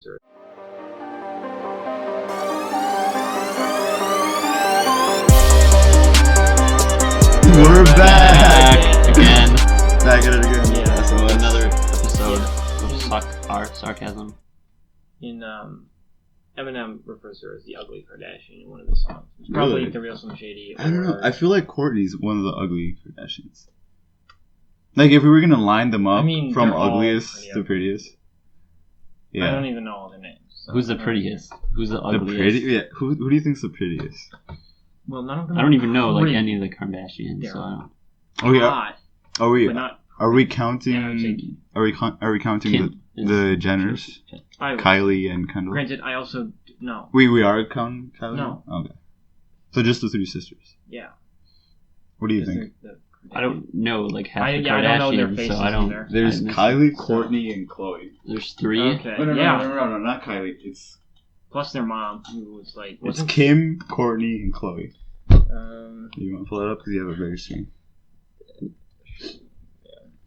sister. We're back again. Back at it again. Yeah. So another episode of our Sarcasm. In Eminem refers to her as the ugly Kardashian in one of the songs. It's probably Really? the real Slim Shady. I don't know. I feel like Courtney's one of the ugly Kardashians. Like, if we were gonna line them up from they're all ugliest pretty to ugly. prettiest. I Yeah. don't even know all their names. So Who's the prettiest? Who's the The ugliest? pretty? Yeah. Who do you think's the prettiest? Well, none of them. I don't even know like pretty. any of the Kardashians. They're So I don't. Oh yeah. hot, Are we? but not. Are we counting? Yeah, I'm saying- Are we counting Kim the is- Jenners? I, Kylie and Kendall. granted, I also no. We are counting Kylie. No. Okay. So just the three sisters. Yeah. What do you think? I don't know like half the I don't know their Kardashians, faces so I don't. either. There's I miss Kylie, it. Courtney, and Chloe. There's three. Okay. No, yeah. no, not Kylie. It's Plus their mom, who was like. it's Wasn't Kim, Courtney, and Chloe. um. You want to pull it up because you have it very soon.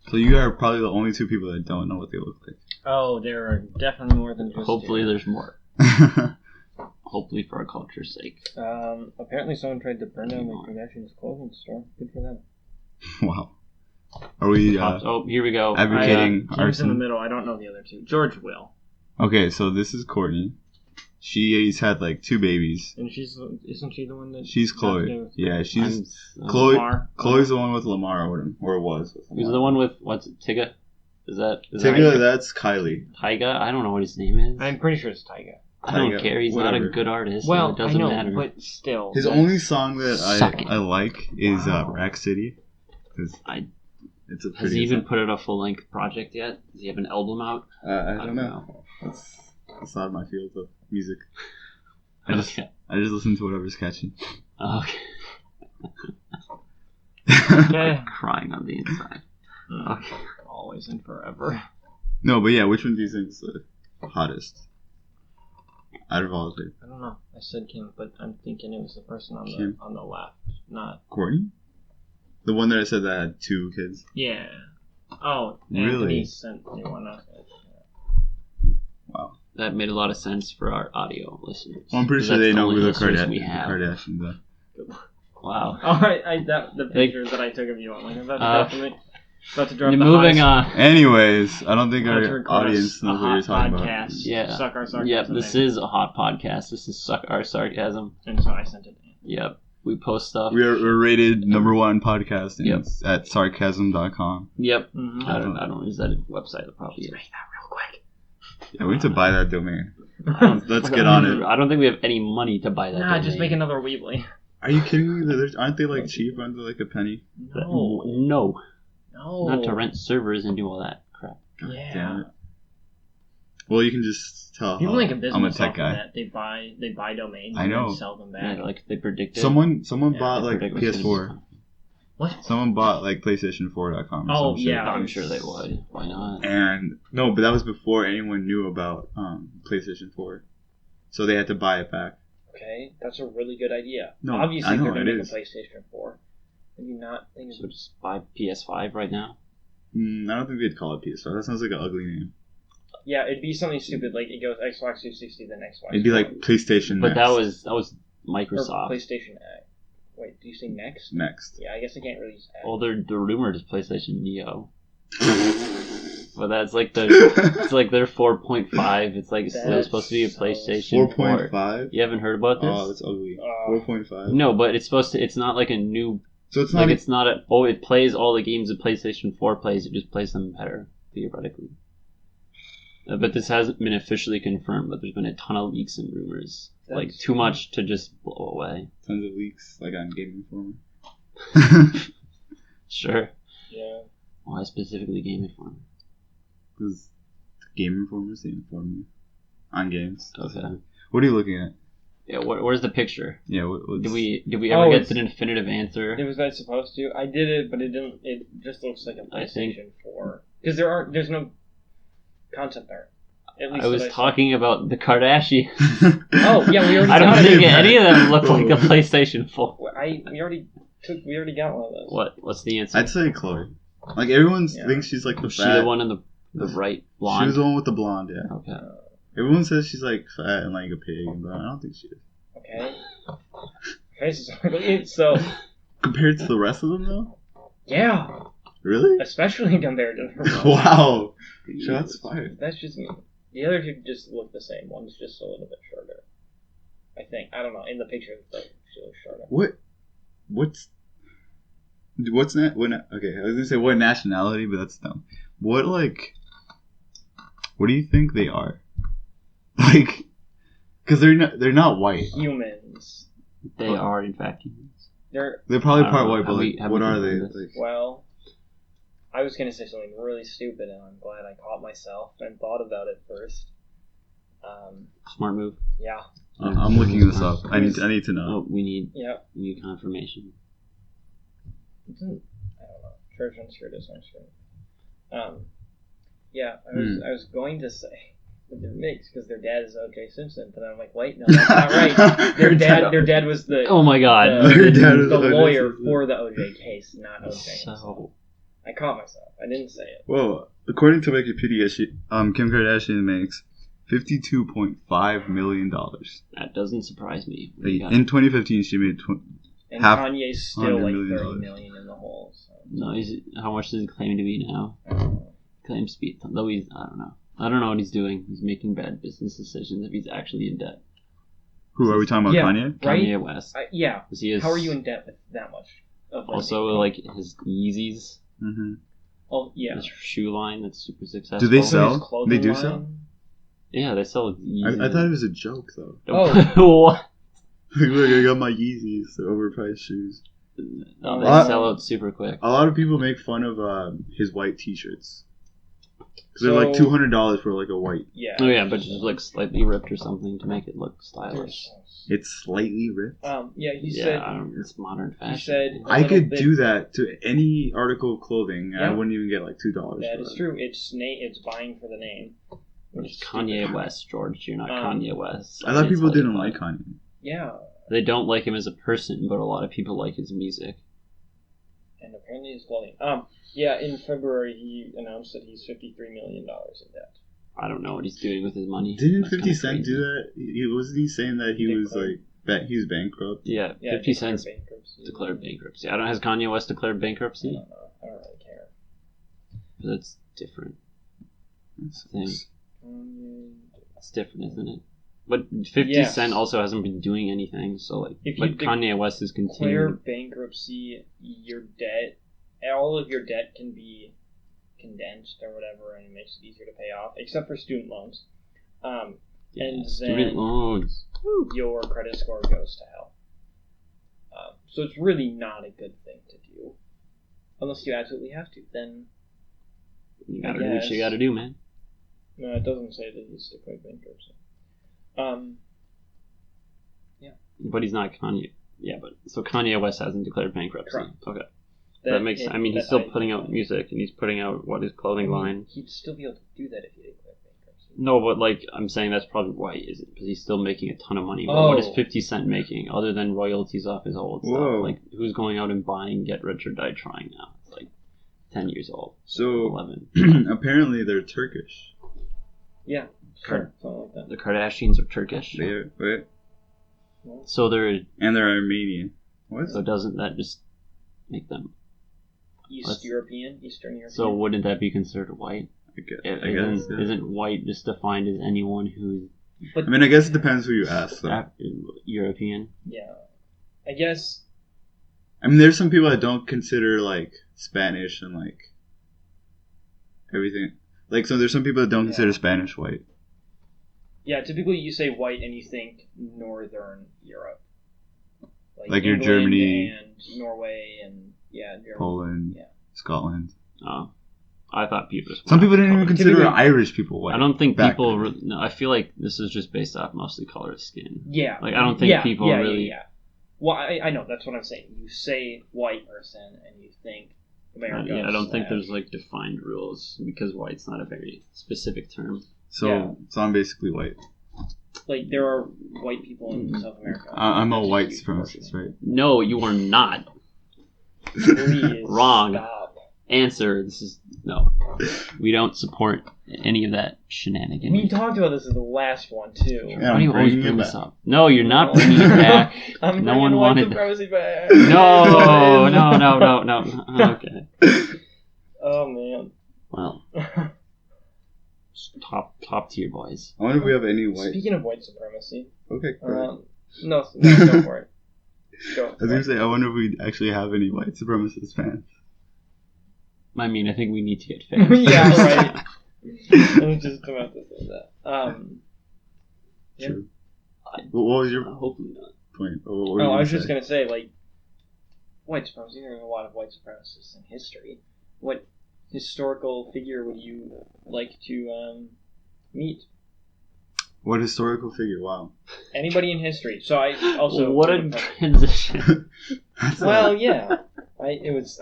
So you are probably the only two people that don't know what they look Oh, there are definitely more than just. Hopefully, two. there's more. like. Hopefully, for our culture's sake. Apparently someone tried to burn down the Kardashians' clothing store. Good for them. Wow. Are we Oh, here we go. advocating He's in the arson? middle. I don't know the other two. George will, Okay, so this is Courtney. She's had like 2 babies. and isn't she the one that? She's got Chloe. together with Yeah, she's Chloe. Chloe. Chloe's the one with Lamar, or was. With Who's Lamar. the one with what's it? Tyga? Is that Tyga, that's Kylie. Tyga? I don't know what his name is. I'm pretty sure it's Tyga. I don't Tyga, care. He's not whatever. a good artist. Well, so it doesn't I know, matter. but still. His only song that Suck it. I like is Wow. Rack City. 'Cause I- it's a Has pretty he even song. put out a full length project yet? Does he have an album out? I don't know. That's not my field of music. I just Okay. listen to whatever's catchy. Okay. Okay. Crying on the inside. Okay. Always and forever. No, but yeah, which one do you think is the hottest out of all of them? I don't know. I said Kim, but I'm thinking it was the person on Kim? the left, not. Courtney? The one that I said that had 2 kids? Yeah. Oh, Really? Anthony sent me one up. Wow. That made a lot of sense for our audio listeners. Well, I'm pretty 'Cause sure that's they know only who the listeners we have. Kardashians are. Wow. Oh, the picture that I took of you on, like, that's definitely about to drop the Moving hottest- on. Anyways, I don't think about to our record audience a knows what you're hot talking podcast. about. Yeah. Suck our sarcasm. Yep, this is a hot podcast. This is Suck Our Sarcasm. And so I sent it in. Yep. We post stuff. We're rated #1 podcast Yep. at sarcasm.com. Yep. Mm-hmm. I don't is that a website? It probably is. Make that real quick. Yeah, we need to buy that domain. Nah, Let's get on it. I don't think we have any money to buy that. just domain. make another Weebly. Are you kidding me? Aren't they like cheap? Aren't they like a penny? No. No. No. Not to rent servers and do all that crap. Yeah. Damn it. Well, you can just tell People make a business I'm a off tech of guy. that. They buy domains I and know. then sell them Yeah, back. like they predicted. Someone Yeah, bought they like predict what's PS4. gonna- What? Someone bought like PlayStation4.com. or Oh, some shit. yeah. I'm sure they would. Why not? And no, but that was before anyone knew about PlayStation 4, so they had to buy it back. Okay, that's a really good idea. No, Obviously, I know, they're going to it make is. a PlayStation 4. Maybe not think So just buy PS5 right now. I don't think they'd call it PS4. That sounds like an ugly name. Yeah, it'd be something stupid like it goes Xbox 360 then Xbox. It'd be One. like PlayStation. But Next. that was Or Microsoft. PlayStation X. Wait, do you say next? Next. Yeah, I guess I can't really use X. Well, the rumored is PlayStation Neo. But that's like it's like their 4.5. It's like still supposed to be a That's so- PlayStation 4. 4.5. You haven't heard about this? Oh, that's ugly. 4.5. No, but it's supposed to. It's not like a new. So it's Like not. it's not a. Oh, it plays all the games that PlayStation 4 plays. It just plays them better theoretically. But this hasn't been officially confirmed. But there's been a ton of leaks and rumors. Like That's too cool. much to just blow away. Tons of leaks, like on Game Informer. Sure. Yeah. Why specifically Game Informer? Because Game Informers, they inform you on games. Okay. What are you looking at? Yeah. Where's the picture? Yeah. What's... Did we Oh, ever get it's- an definitive answer? Was I supposed to? I did it, but it didn't. It just looks like a I think- PlayStation 4. Because there's no concept art. At least I was that saw. talking about the Kardashians. Oh yeah, we already. I don't got think it. any of them look like a PlayStation 4. We already got one of those. What's the answer? I'd say Chloe. Like everyone Yeah. thinks she's like the Was she fat. the one in the bright She blonde? was the one with the blonde. Yeah. Okay. Everyone says she's like fat and like a pig, but I don't think she is. Okay. Okay, so compared to the rest of them, though. Yeah. Really? Especially compared to her. Wow. Shots fired. That's just me. The other two just look the same. One's just a little bit shorter. I think. I don't know. In the picture, she looks shorter. What's that? Okay, I was gonna say what nationality, but that's dumb. What do you think they are? Like, because they're not white. Humans. They are in fact humans. They're probably part white, but like, what are they? Like, well, I was gonna say something really stupid, and I'm glad I caught myself and thought about it first. Smart move. Yeah. I'm looking this up. I need to know. Oh, we need confirmation. I don't know. Church unscrewed is unscrewed. Yeah, I was going to say that they're mixed because their dad is O.J. Simpson, but I'm like, wait, no, that's not right. Their dad was the oh my god, the lawyer for the O.J. case, not O.J. So I caught myself. I didn't say it. Well, according to Wikipedia, Kim Kardashian makes $52.5 million. That doesn't surprise me. In 2015, she made and Kanye's still like $30 million in the hole. So. No, how much does he claim to be now? Claims to be, though I don't know. I don't know what he's doing. He's making bad business decisions if he's actually in debt. Who are we talking about? Kanye? Right? Kanye West. Yeah. How are you in debt with that much? Also, like his Yeezys. Mm-hmm. Oh yeah. His shoe line that's super successful. Do they sell? They do sell. Yeah, they sell Yeezys. I thought it was a joke though. Oh. What? Look, I got my Yeezys, the overpriced shoes. No, they sell out super quick. A lot of people make fun of his white T-shirts. Because they're like $200 for like a white. Yeah. Oh yeah, but just like slightly ripped or something to make it look stylish. It's slightly ripped. Yeah, he said. It's modern fashion. He said I could do that to any article of clothing, and yeah. I wouldn't even get like $2. That is true. It's buying for the name. It's Kanye West, George. You're not Kanye West. I thought people didn't like Kanye. Yeah. They don't like him as a person, but a lot of people like his music. And apparently his clothing. Yeah, in February he announced that he's $53 million in debt. I don't know what he's doing with his money. Didn't 50 Cent do that? Wasn't he saying that he was like he was bankrupt? Yeah, 50 Cent declared bankruptcy. Has Kanye West declared bankruptcy? I don't know. I don't really care. But that's different. It's different, isn't it? But 50 Cent also hasn't been doing anything, so like, but Kanye West is continuing. Declare bankruptcy, your debt, all of your debt can be condensed or whatever, and it makes it easier to pay off, except for student loans. And student loans. Your credit score goes to hell. So it's really not a good thing to do, unless you absolutely have to. Then you gotta do what you gotta do, man. No, it doesn't say that he's declared bankruptcy. Yeah. But he's not Kanye. Yeah, but so Kanye West hasn't declared bankruptcy. Correct. Okay. That makes sense. I mean, he's still putting out music, and he's putting out his clothing line. He'd still be able to do that if he declared bankruptcy. No, but like I'm saying, that's probably why he isn't, because he's still making a ton of money. Well, what is 50 Cent making other than royalties off his old stuff? Like, who's going out and buying Get Rich or Die Trying now? It's like 10 years old. So 11. Apparently they're Turkish. Yeah. Sure. Something like that. The Kardashians are Turkish. Wait. So they're Armenian. What? So doesn't that just make them Eastern European? So wouldn't that be considered white? I guess. Isn't white just defined as anyone who's? I mean, I guess it depends who you ask. European. Yeah, I guess. I mean, there's some people that don't consider like Spanish and like everything. Like, so there's some people that don't consider Spanish white. Yeah, typically you say white and you think Northern Europe. Like your Germany. And Norway and, Germany. Poland. Yeah. Scotland. Oh. I thought people just... Some people didn't even consider Irish people white. I don't think people... No, I feel like this is just based off mostly color of skin. Yeah. Like, I don't think people really... Yeah. Well, I know, that's what I'm saying. You say white person and you think America. I don't think there's like defined rules because white's not a very specific term. So I'm basically white. Like, there are white people in South America. I'm a white supremacist, right? No, you are not. Please Wrong. Stop. Answer. This is no. We don't support any of that shenanigans. We talked about this in the last one too. Yeah, Why do you always bring this up? No, you're not bringing it back. I'm no one white wanted supremacy back. No. Okay. Oh man. Well, top tier boys. I wonder if we have any white. Speaking of white supremacy. Okay. Go no, go for it. Go. I was gonna say, I wonder if we actually have any white supremacist fans. I mean, I think we need to get fans. Yeah, right. I was just about to say that. True. What was your hopefully not point? I was just gonna say, like, white supremacy. There are a lot of white supremacists in history. What historical figure would you like to meet? What historical figure? Wow. Anybody in history. So I also. What a transition. Well, yeah. It was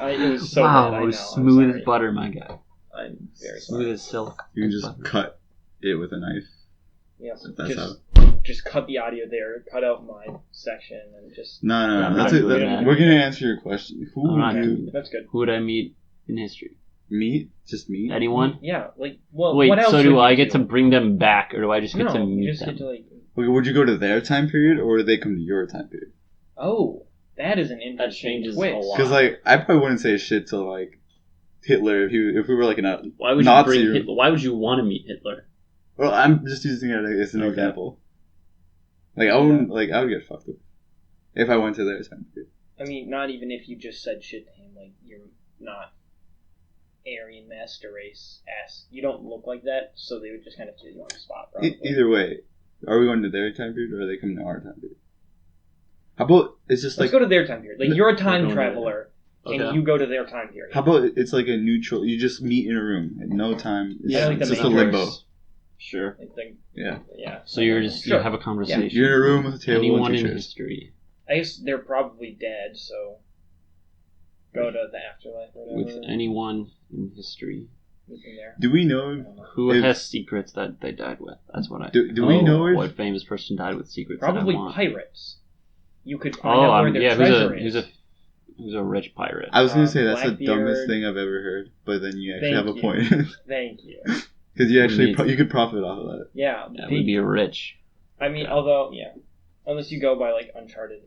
so wow, bad. I it was know. smooth as butter, my guy. I'm very smooth sorry. as silk. You can just cut it with a knife. Yes. That's just cut the audio there. Cut out my section and just. No. We're gonna answer your question. Who would you? That's good. Who would I meet in history? Meet? Just meet? Anyone? Yeah. Like. Well. Wait. What else So do I get do? to bring them back, or do I just get to meet you just them? get to like. Okay, would you go to their time period, or would they come to your time period? Oh, that is an interesting changes twist. a lot. Because like I probably wouldn't say shit to like Hitler if we were like in a Why would Nazi you bring room. Hitler? Why would you want to meet Hitler? Well, I'm just using it as an example. Like I would get fucked up if I went to their time period. I mean, not even if you just said shit to him, like you're not Aryan master race ass. You don't look like that, so they would just kind of kill you on the spot. Probably. Either way, are we going to their time period or are they coming to our time period? How about it's just Let's like go to their time period. Like you're a time traveler, Okay. and you go to their time period. how about it's like a neutral? You just meet in a room at no time. It's, Yeah, like the it's just a Matrix. limbo. Sure. Like the, Yeah. yeah. So you're just you Sure. have a conversation. You're in a room with a table Anyone and in two chairs. history I guess they're probably dead, so go to the afterlife or whatever. with anyone in history Meet them there. Do we I know? don't know. who If- has secrets that they died with? That's what I. Do we know if what famous person died with secrets? Probably that I want? pirates. You could find out where their treasure is. Who's a rich pirate? I was gonna say that's the Blackbeard. dumbest thing I've ever heard, but then you actually Thank have a you. point Thank you. because you actually Amazing. you could profit off of that. Yeah. That would be a rich. I mean, although, yeah. Unless you go by, like, Uncharted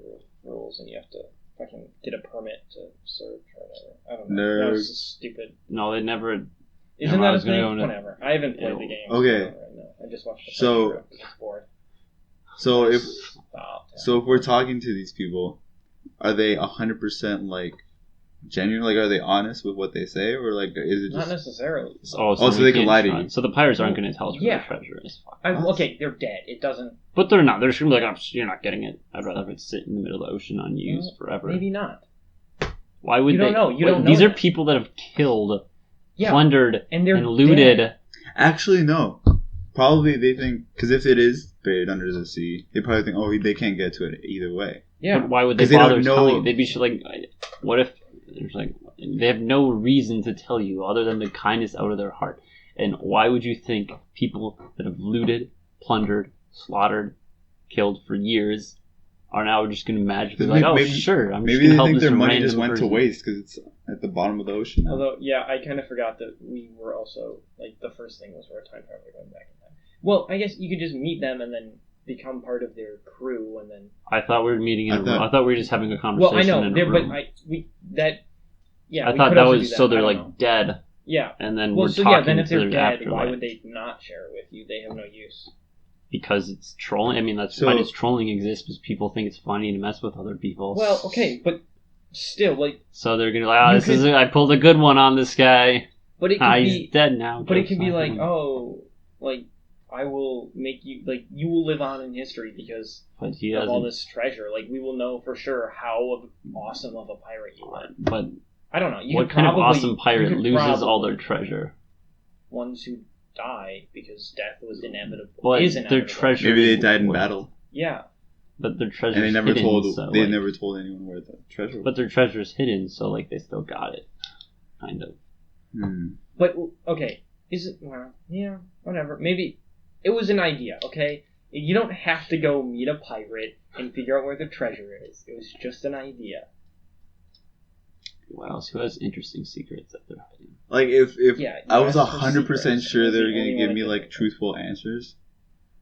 rules and you have to fucking get a permit to search or whatever. I don't know. That was just stupid. No, they never. Isn't No, I that a was gonna thing? go into- Whatever. I haven't played the game. Okay. So I don't know. I just watched the So- trailer. It's bored. So if Stop. so, if we're talking to these people, are they 100% like genuine? Like, are they honest with what they say, or like is it Not just? necessarily. Oh, so we they can can't lie to try. you. So the pirates aren't going to tell us where Yeah. their treasure is. Fuck. Okay, they're dead. It doesn't... But they're not. They're just going to be like, you're not getting it. I'd rather have it sit in the middle of the ocean unused forever. Maybe not. Why would You they? don't know. You don't know These are that. people that have killed, Yeah. plundered, And they're looted. dead. Actually, no. Probably they think because if it is buried under the sea, they probably think, oh, they can't get to it either way. Yeah. But why would they 'Cause they don't bother know- telling? They'd be like, what if there's like they have no reason to tell you other than the kindness out of their heart. And why would you think people that have looted, plundered, slaughtered, killed for years are now just going to magically be like, oh, sure, I'm just Maybe going to they help think this their money random just went person. to waste because it's at the bottom of the ocean. Now. Although, yeah, I kind of forgot that we were also, like, the first thing was we're a time traveler going back in time. Well, I guess you could just meet them and then become part of their crew and then... I thought we were meeting in a room. I thought we were just having a Well, conversation I know, in a but room. I I thought could that also was do so I they're don't like know. dead, Yeah. and then Well, we're so talking yeah, then if to they're their dead, why afterlife would they not share it with you? They have no use. because it's trolling. I mean, that's So- why does trolling exist? Because people think it's funny to mess with other people. Well, okay, but still, like... So they're gonna be like, oh, You this is could- I pulled a good one on this guy. But it could He's be... dead now. But it Joke's could be on like, him. oh, like, I will make you... Like, you will live on in history because But he of all doesn't. this treasure. Like, we will know for sure how awesome of a pirate you are. But I don't know. You what could kind of probably- awesome you pirate could loses all probably- their treasure? Ones who die because death was inevitable. But is their inevitable. treasure. Maybe they is died in worth- battle, Yeah. But their treasure. and they never hidden, told. So, They like, never told anyone where the treasure was. But their treasure's hidden, so like they still got it, kind of. But, okay, is it... Well, yeah, whatever. Maybe it was an idea, okay? You don't have to go meet a pirate and figure out where the treasure is. It was just an idea. What else? Who has interesting secrets that they're hiding? Like if Yeah, I was you asked for 100% secrets, sure and they were that's the gonna only give one me I like did. truthful answers.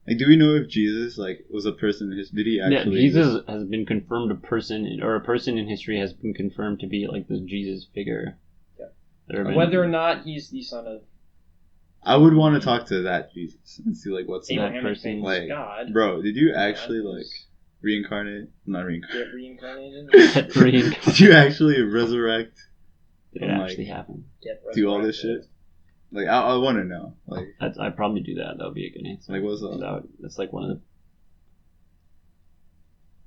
Like, do we know if Jesus like was a person in his? Did he actually? Yeah, Jesus exist? has been confirmed a person in history has been confirmed to be like the Jesus figure. Yeah. There have been- Whether or not he's the son of I would want to talk to that Jesus and see like what's that Abraham and person, famous like, God, bro. Did you actually like reincarnate? Not reincarnate. get reincarnated, Get reincarnated. Did you actually resurrect? Did it actually happen? get Do all this resurrected. shit? Like I want to know. Like I'd probably do that. That would be a good answer. Like, what's up? That's like one of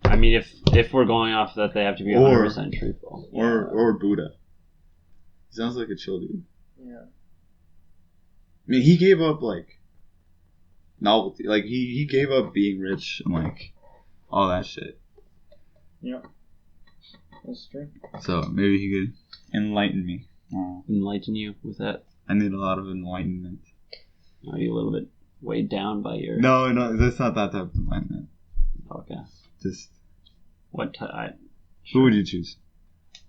the. I mean, if we're going off that, they have to be 100% truthful. or Buddha. He sounds like a chill dude. Yeah. I mean, he gave up like novelty. Like he gave up being rich and like all that shit. Yeah. That's true. So maybe he could enlighten me. Enlighten you with that. I need a lot of enlightenment. Are you a little bit weighed down by your? No, that's not that type of enlightenment. Okay. Just What? who would you choose?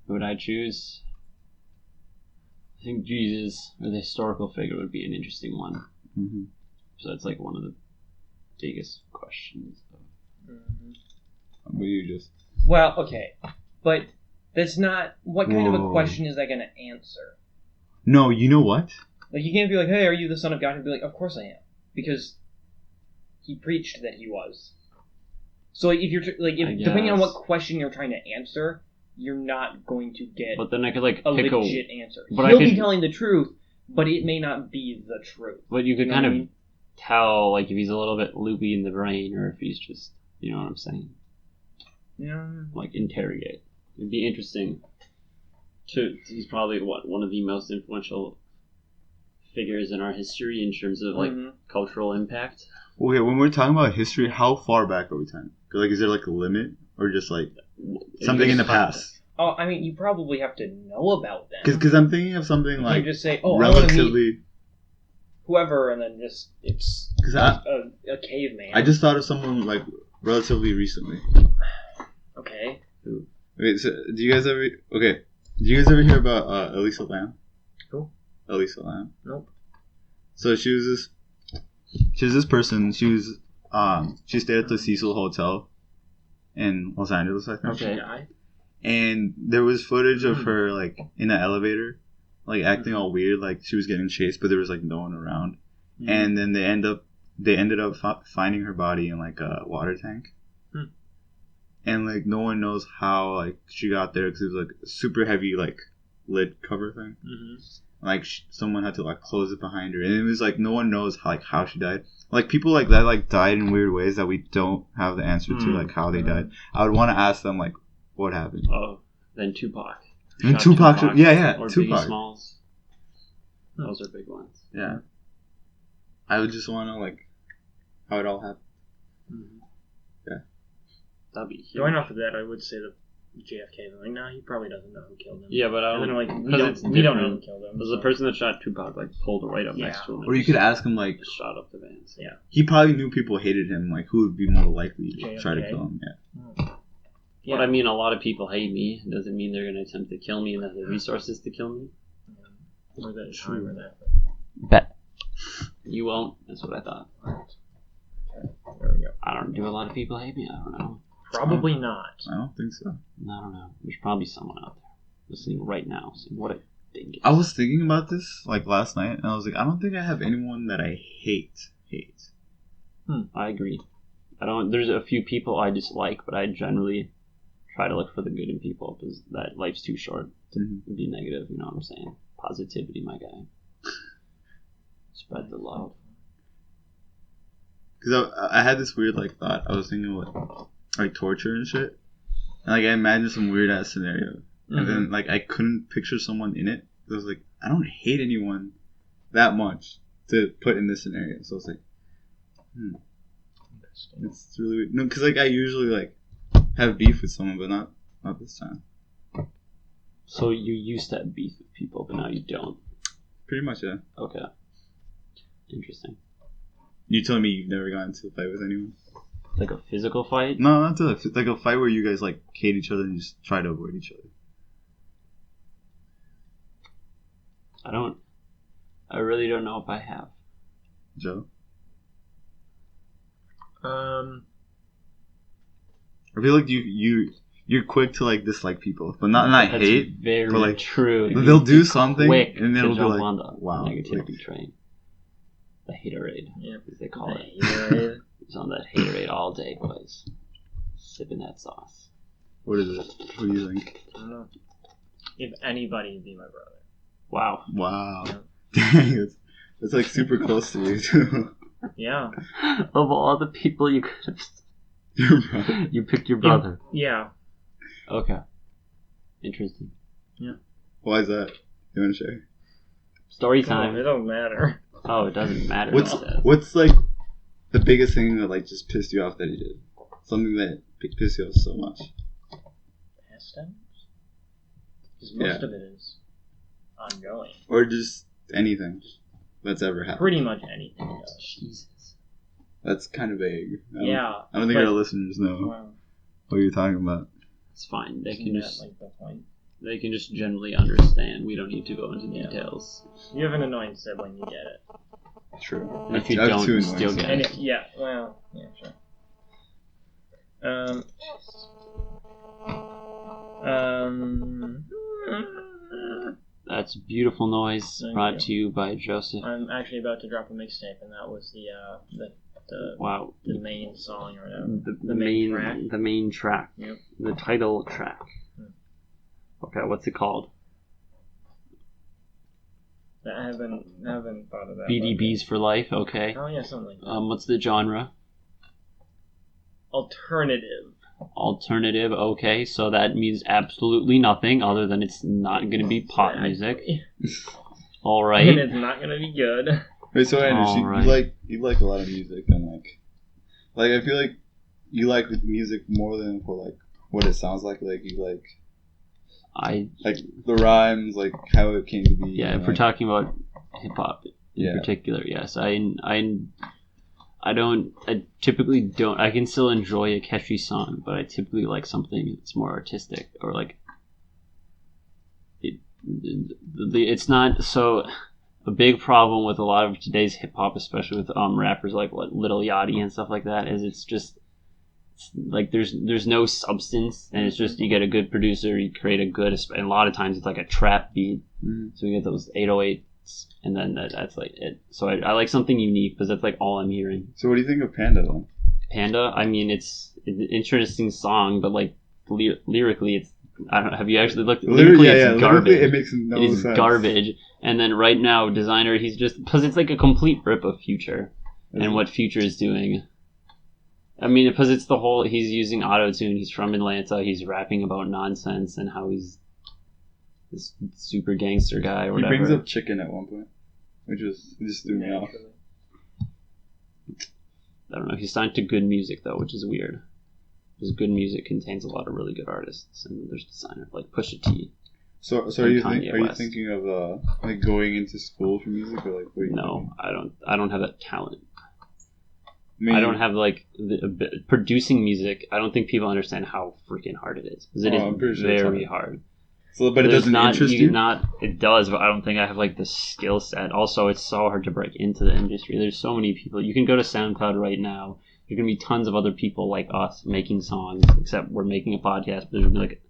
Who would I choose? I think Jesus, or the historical figure, would be an interesting one. Mm-hmm. So that's like one of the biggest questions. What do you just? Well, okay, but that's not. What kind of a Whoa. question is that going to answer? No, you know what? Like, you can't be like, "Hey, are you the son of God?" And be like, "Of course I am," because he preached that he was. So, like, if you're depending on what question you're trying to answer, you're not going to get But then I could like a pick legit answer. but He'll I could- be telling the truth, but it may not be the truth. But you could You know kind what of I mean? tell like if he's a little bit loopy in the brain or if he's just, you know what I'm saying, Yeah. like interrogate. It'd be interesting. He's probably one of the most influential figures in our history in terms of like cultural impact. Okay, when we're talking about history, how far back are we talking? 'Cause, like, is there like a limit or just like something in the past? Oh, I mean, you probably have to know about them. Because I'm thinking of something You like can't just say, "Oh, I want to meet relatively. whoever," and then it's Because a caveman. I just thought of someone like relatively recently. Okay. Okay, so do you guys ever hear about Elisa Lam? Who? Elisa Lam. Nope. So she was this person. She stayed at the Cecil Hotel in Los Angeles, I think. Okay. And there was footage of her like in an elevator, like acting all weird, like she was getting chased, but there was like no one around. And then they ended up finding her body in like a water tank. And like no one knows how like she got there because it was like a super heavy like lid cover thing. Like someone had to like close it behind her, and it was like no one knows how she died. Like people like that like died in weird ways that we don't have the answer to, like how they died. I would want to ask them like what happened. Oh, then Tupac. And Shot Tupac, yeah, or Tupac. Biggie Smalls. Those are big ones. Yeah. I would just want to like how it all happened. Yeah. That'd be huge. Going off of that, I would say that JFK. Like, no, he probably doesn't know who killed him. Yeah, but I And don't. then, like, Because we don't know who killed him. Because the person that shot Tupac like pulled right up Yeah. next to him. Or you could ask him like Just shot up the van. So. Yeah. he probably knew people hated him. Like who would be more likely to try to JFK. kill him? Yeah. But I mean, a lot of people hate me. It doesn't mean they're going to attempt to kill me and have the resources to kill me. Or that time or that. Bet. You won't. That's what I thought. There we go. I don't. Do a lot of people hate me? I don't know. Probably not. I don't think so. I don't know. There's probably someone out there listening right now saying, "What a dingus." I was thinking about this like last night, and I was like, I don't think I have anyone that I hate. I agree. I don't. There's a few people I dislike, but I generally try to look for the good in people because that life's too short to be negative. You know what I'm saying? Positivity, my guy. Spread the love. Because I had this weird like thought. I was thinking like torture and shit, and like I imagined some weird ass scenario, and then like I couldn't picture someone in it. I was like, I don't hate anyone that much to put in this scenario. So I was like, it's really weird. No, because like I usually like have beef with someone, but not this time. So you used to have beef with people, but now you don't. Pretty much, yeah. Okay. Interesting. You telling me you've never gotten into a fight with anyone? Like a physical fight? No, not like a fight where you guys like hate each other and just try to avoid each other. I really don't know if I have. Joe? I feel like you're quick to like dislike people, but not That's hate. Very but like true. They'll do something, Quick and then to it'll be jump like, on the wow, negativity train. The haterade, as they call it. Haterade. He's on that haterade all day, boys. Sipping that sauce. What is it? What do you think? I don't know. If anybody, it'd be my brother. Wow. Wow. Dang, it's like super close to you too. Yeah. Of all the people you could have, Your brother. you picked your brother. Yeah. Okay. Interesting. Why is that? You want to share? Story Oh, time. it don't matter. Oh, it doesn't matter. What's like the biggest thing that like just pissed you off that he did? Something that pissed you off so much. Pastimes? Because most of it is ongoing. Or just anything that's ever happened. Pretty much anything does. Jesus. That's kind of vague. I don't think but- our listeners know Well, what you're talking about. It's fine. They isn't can that just like the point? they can just generally understand. We don't need to go into Yeah. details. You have an annoying sibling, you get it. True. And if you I have don't, two you annoying still get siblings. it. And if, yeah, well, yeah, sure. That's beautiful noise Thank brought you. to you by Joseph. I'm actually about to drop a mixtape, and that was the Wow. the main song or whatever. The main main track. the main track. Yep. The title track. Okay, what's it called? I haven't thought of that. BDBs for life. Okay. Oh yeah, something like that. What's the genre? Alternative. Alternative. Okay, so that means absolutely nothing other than it's not going to be pop music. All right. And it's not gonna be good. Wait, so Andrew, Alright. you like a lot of music, and like I feel like you like music more than for like what it sounds like. Like you like the rhymes, like how it came to be. Yeah, if we're talking about hip hop in particular, yes, I typically don't. I can still enjoy a catchy song, but I typically like something that's more artistic or like it's not so. A big problem with a lot of today's hip hop, especially with rappers like Lil Yachty and stuff like that, is it's like there's no substance, and it's just you get a good producer, you create a good, and a lot of times it's like a trap beat, so you get those 808s, and then that's like it. So I like something unique because that's like all I'm hearing. So what do you think of Panda though? Panda, I mean, it's an interesting song, but like lyrically, it's I don't know. Have you actually looked? Lyrically, it's garbage. It makes no sense. It is garbage. And then right now, Designer, he's just because it's like a complete rip of Future and what Future is doing. I mean, because it's the whole he's using auto-tune. He's from Atlanta. He's rapping about nonsense and how he's this super gangster guy or whatever. He brings up chicken at one point, which just threw me off. I don't know. He's signed to Good Music though, which is weird. Because Good Music contains a lot of really good artists, and there's Designer like Pusha T. So are you thinking of like going into school for music, or like what are you No, thinking? I don't have that talent. I don't have like producing music. I don't think people understand how freaking hard it is, because it is very hard. So, but it doesn't interest you? It does, but I don't think I have like the skill set. Also, it's so hard to break into the industry. There's so many people. You can go to SoundCloud right now. There's gonna be tons of other people like us making songs. Except we're making a podcast, but there's gonna be like.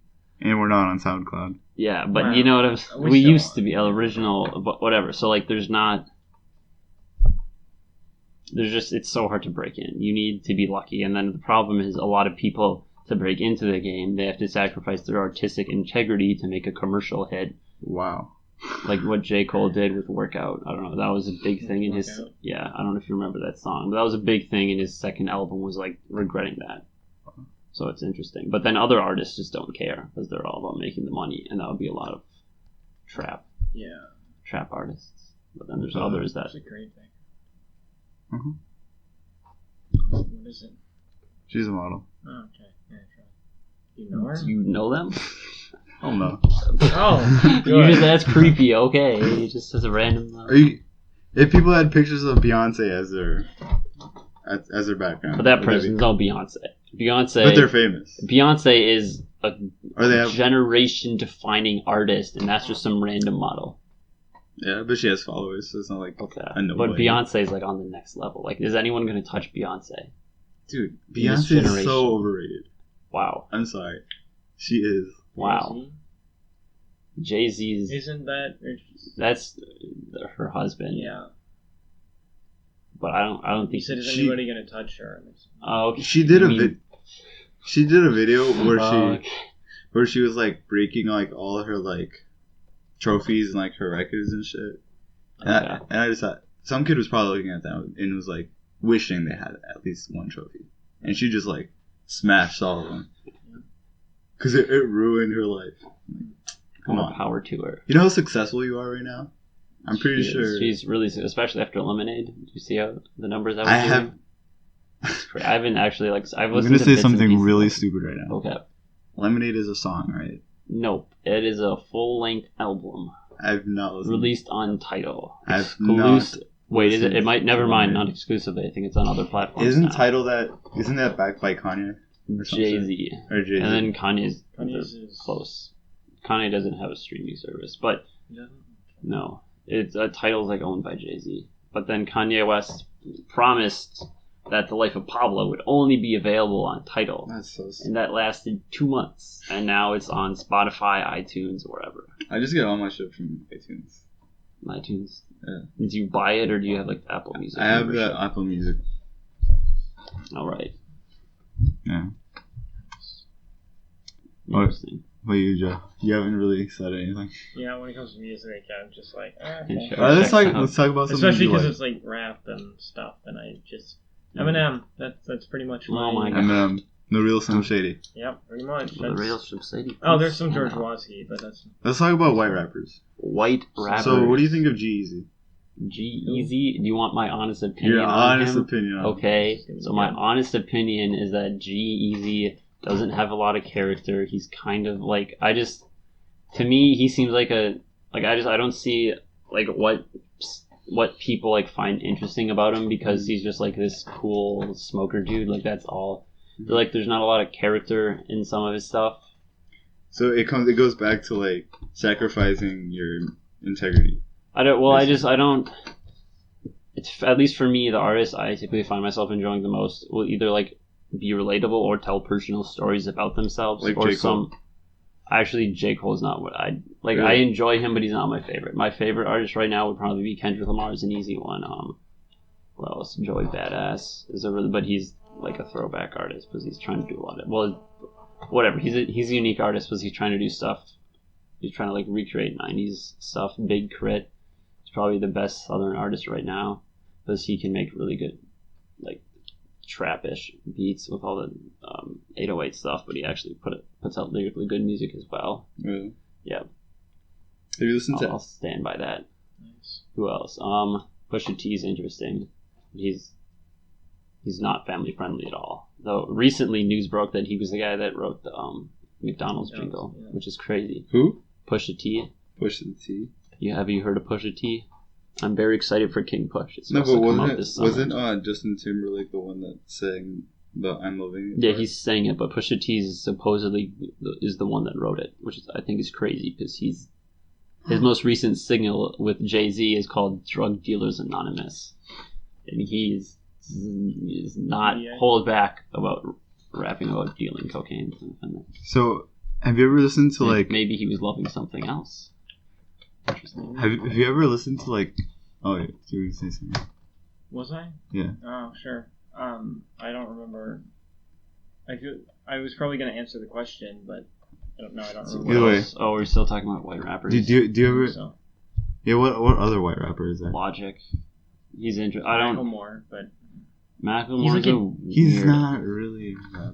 And we're not on SoundCloud. Yeah, but you know what I'm saying? We used to be original, but whatever. So like, it's so hard to break in. You need to be lucky, and then the problem is a lot of people to break into the game, they have to sacrifice their artistic integrity to make a commercial hit. Wow. Like what J. Cole did with Workout. I don't know. That was a big thing in his. Yeah, I don't know if you remember that song, but that was a big thing in his second album. Was like regretting that. So it's interesting. But then other artists just don't care because they're all about making the money, and that would be a lot of trap artists. But then there's others that. That's a great thing. Mm-hmm. What is it? She's a model. Oh, okay. Yeah, sure. You know her? Do you know them? Oh no. Oh, you that's creepy. Okay, just as a random. If people had pictures of Beyonce as their background, but that person's no Beyonce. But they're famous. Beyonce is a generation-defining artist, and that's just some random model. Yeah, but she has followers, so it's not like Okay. a nobody. But Beyonce's like on the next level. Like, is anyone going to touch Beyonce? Dude, In this Beyonce is generation. so overrated. Wow. I'm sorry. She is. Wow. Jay-Z's... Isn't that... That's her husband. Yeah. But I don't think... You said, is anybody going to touch her? Oh, okay. She did She did a video where she was like breaking like all of her like trophies and like her records and shit. And, Okay. I just thought some kid was probably looking at that and was like wishing they had at least one trophy, and she just like smashed all of them because it ruined her life. Come on, power to her. You know how successful you are right now. I'm pretty sure she's really, especially after Lemonade. Did you see how the numbers that was I doing? have. I haven't actually like. I've I'm listened gonna to say bits and something pieces. really stupid right now. Okay. Lemonade is a song, right? Nope. It is a full-length album I've not listened. released on Tidal. I've not. Wait, is it? listened It might. Never to mind. Lemonade. Not exclusively. I think it's on other platforms. Isn't now. Tidal that? Isn't that backed by Kanye? Or something? Jay-Z. Or Jay-Z. And then Kanye's Kanye's close. Kanye doesn't have a streaming service, but no, it's Tidal's like owned by Jay-Z. But then Kanye West promised that The Life of Pablo would only be available on Tidal, That's so stupid. and that lasted 2 months, and now it's on Spotify, iTunes, or wherever. I just get all my shit from iTunes. iTunes. Yeah. Do you buy it or do you have like Apple Music? I have membership? the Apple Music. All right. Yeah. Interesting. What you, Joe? You haven't really said anything. Yeah, when it comes to music, I'm just like, Okay. okay. Let's check talk about something. Especially you because like. it's like rap and stuff, and I just Eminem. That's pretty much Oh my God. Eminem, The Real Slim Shady. Yep, pretty much. The That's- real Shady. Oh, there's some George Watsky, but that's Let's talk about white rappers. White rappers. So, what do you think of G-Eazy? G-Eazy? Do you want my honest opinion Your on honest him? opinion on Okay, so my honest opinion is that G-Eazy doesn't have a lot of character. He's kind of like, to me, he seems like I don't see like what people like find interesting about him, because he's just like this cool smoker dude. Like, that's all. Like, there's not a lot of character in some of his stuff. So it goes back to like sacrificing your integrity. It's, at least for me, the artist I typically find myself enjoying the most will either like be relatable or tell personal stories about themselves, Like or J. Cole. Actually, J. Cole's not what I like. Really? I enjoy him, but he's not my favorite. My favorite artist right now would probably be Kendrick Lamar. Is an easy one. What else? Joey Badass is but he's like a throwback artist because he's trying to do a lot of whatever. He's a unique artist because he's trying to do stuff. He's trying to like recreate 90s stuff. Big Crit. He's probably the best Southern artist right now because he can make really good like trap-ish beats with all the 808 stuff, but he actually puts out lyrically good music as well. Really? Yeah. Have you listened to? I'll stand by that. nice. Who else? Pusha T's interesting. He's not family friendly at all. Though recently news broke that he was the guy that wrote the McDonald's jingle, yeah. which is crazy. Who? Pusha T. Push the T. Have you heard of Pusha T? I'm very excited for King Push. It's No, supposed but to come out this summer. wasn't Justin Timberlake the one that sang the "I'm Loving It"? Yeah, he's saying it, but Pusha T is supposedly is the one that wrote it, which I think is crazy because his most recent single with Jay-Z is called "Drug Dealers Anonymous," and he's not hold back about rapping about dealing cocaine. So, have you ever listened to like? Maybe he was loving something else. Interesting. Have you ever listened to like? Oh, yeah, you were gonna say something. Was I? Yeah. Oh, sure. I don't remember. I was probably gonna answer the question, but I don't know. I don't remember. Either way. Oh, we're still talking about white rappers. Do you ever? So, Yeah. What other white rapper is that? Logic. He's interesting. I don't. Macklemore, but Macklemore's He's weird. not really. A rapper.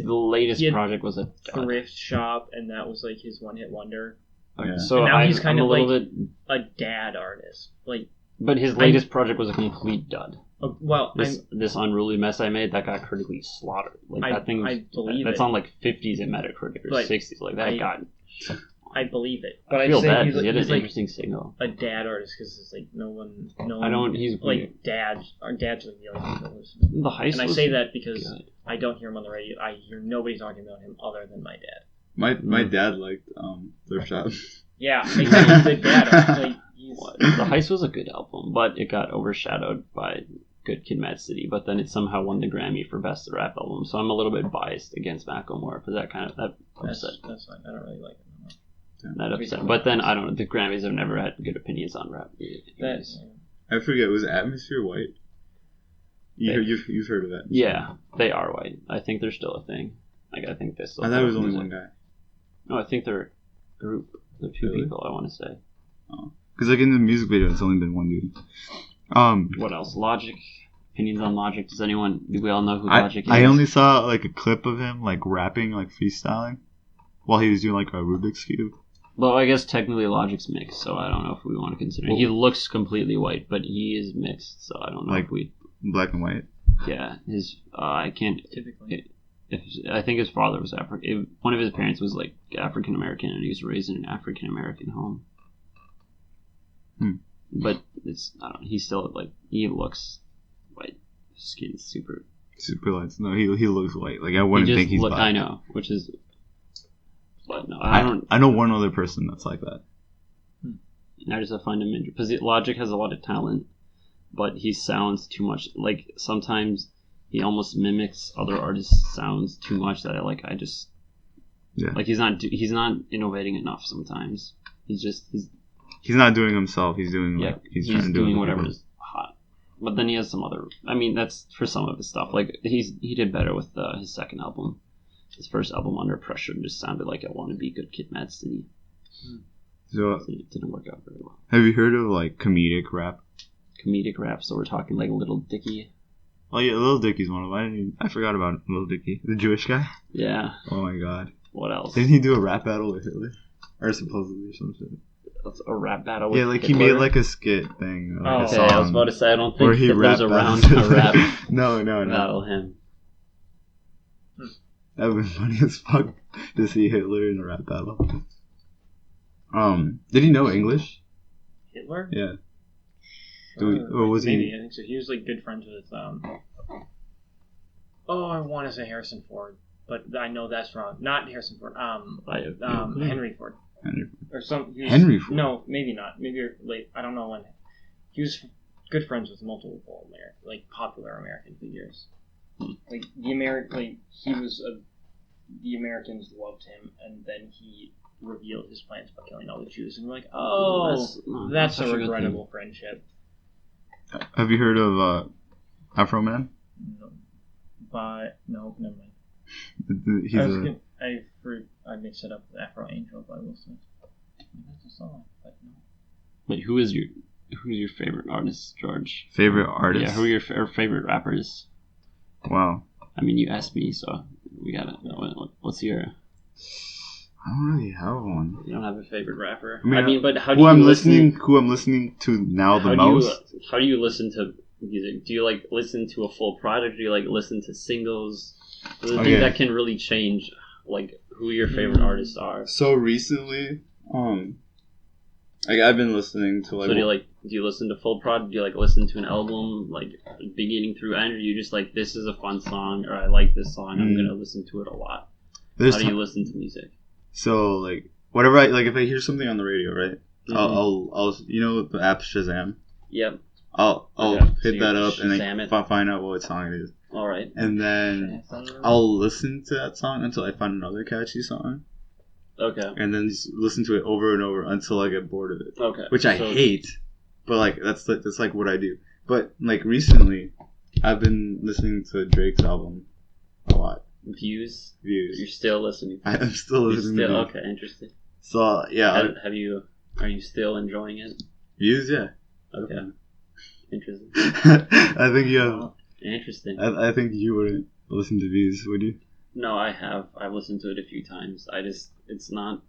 The latest he had project was a dud. thrift shop, and that was like his one-hit wonder. Okay, Yeah. so And now I'm, he's kind I'm of a little like- bit, A dad artist, like. but his latest project was a complete dud. Well, This unruly mess I made that got critically slaughtered. Like I that thing, believe that's it. on like 50s in Metacritic or But 60s. Like that got. I believe it, but I feel say bad he's, because he had he's an like interesting signal. a dad artist because it's like no one. I don't. He's like weird. dads. Our dads are the only people listening. The heist. And I was say that because good. I don't hear him on the radio. I hear nobody talking about him other than my dad. My dad liked Thrift Shop. Yeah, exactly. The dad. Like The Heist was a good album, but it got overshadowed by Good Kid, Mad City. But then it somehow won the Grammy for Best Rap Album. So I'm a little bit biased against Macklemore because that upset. That's fine. I don't really like it. That upset. But then I don't know. The Grammys have never had good opinions on rap. I forget. Was Atmosphere white? You've heard of that? Yeah, they are white. I think they're still a thing. Like I think this. I thought it was only one guy. No, I think they're a group. They're two people. I want to say. Oh, because like in the music video, it's only been one dude. What else? Logic. Opinions on Logic. Do we all know who Logic is? I only saw like a clip of him like rapping, like freestyling, while he was doing like a Rubik's Cube. Well, I guess technically Logic's mixed, so I don't know if we want to consider. He looks completely white, but he is mixed, so I don't know if we. Black and white. Yeah, I can't. Typically. I think his father was African. One of his parents was like African American, and he was raised in an African American home. But I don't know, he's still like he looks white. His skin's super light. No, he looks white. Like I wouldn't think he's black. I know, which is. But no, I know one other person that's like that. I just find him interesting because Logic has a lot of talent, but he sounds too much. Like sometimes he almost mimics other artists' sounds too much that like he's not innovating enough. Sometimes he's not doing himself. He's doing he's trying to do whatever's hot. But then he has some other. I mean, that's for some of his stuff. Like he did better with his second album. His first album, Under Pressure, just sounded like I Want to Be Good Kid, Mad City. So it didn't work out very well. Have you heard of like comedic rap? Comedic rap, so we're talking like Little Dicky. Oh yeah, Little Dicky's one of them. I forgot about Little Dicky, the Jewish guy. Yeah. Oh my god. What else? Didn't he do a rap battle with Hitler? Or supposedly some shit. That's a rap battle with like Hitler? He made like a skit thing. Like okay, I was about to say I don't think Hitler's around to rap. No. Battle him. That would be funny as fuck to see Hitler in a rap battle. Did he know English? Hitler? Yeah. Or was maybe. I think so. He was like good friends with I want to say Harrison Ford, but I know that's wrong. Not Harrison Ford. Henry Ford. Or some. Henry Ford. No, maybe not. Maybe late. I don't know when. He was good friends with multiple popular American figures. Like the Americans loved him, and then he revealed his plans by killing all the Jews, and we're like, that's a regrettable friendship. Have you heard of Afro Man? No, but no, never mind. I mixed it up with Afro Angel by Will Smith. That's a song, but no. Wait, who's your favorite artist, George? Favorite artist? Yeah, who are your favorite rappers? Wow. I mean, you asked me, so we gotta. What's your? I don't really have one. You don't have a favorite rapper. I mean, but how do you who I'm listening to now the most? How do you listen to music? Do you like listen to a full project? Do you like listen to singles? The thing that can really change, like who your favorite artists are. So recently, I've been listening to like. So do you listen to full project? Do you like listen to an album like beginning through end? Or do you just like this is a fun song or I like this song? I'm gonna listen to it a lot. How do you listen to music? So like whatever if I hear something on the radio, right? Mm-hmm. I'll the app Shazam. Yep. I'll hit that up and then find out what song it is. All right. And then I'll listen to that song until I find another catchy song. Okay. And then just listen to it over and over until I get bored of it. Okay. Which I hate, but like that's like what I do. But like recently, I've been listening to Drake's album a lot. Views. You're still listening. I'm still listening. Okay, interesting. So yeah. Are you still enjoying it? Views, yeah. Okay. Interesting. I think you have. Interesting. I think you wouldn't listen to Views, would you? No, I have. I've listened to it a few times. It's not.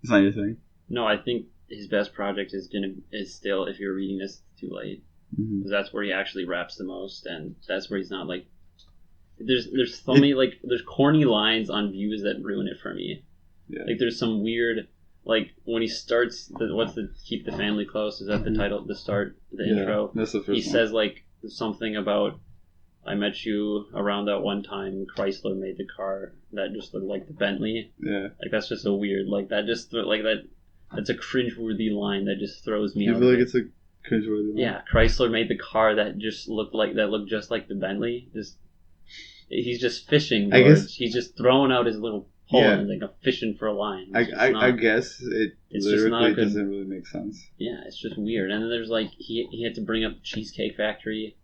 It's not your thing. No, I think his best project is still If You're Reading This Too Late, because that's where he actually raps the most, and that's where he's not like. There's so many like there's corny lines on Views that ruin it for me. Yeah. Like there's some weird like when he starts Keep the Family Close, is that the title, the intro? That's the first he says like something about I met you around that one time Chrysler made the car that just looked like the Bentley. Yeah. Like that's just so weird. Like that just like that That's a cringeworthy line that just throws me out. You feel like it's a cringeworthy line? Yeah, Chrysler made the car that looked just like the Bentley. He's just fishing. I guess he's just throwing out his little pole and like fishing for a line. I guess it's lyrically doesn't really make sense. Yeah, it's just weird. And then there's like he had to bring up the Cheesecake Factory.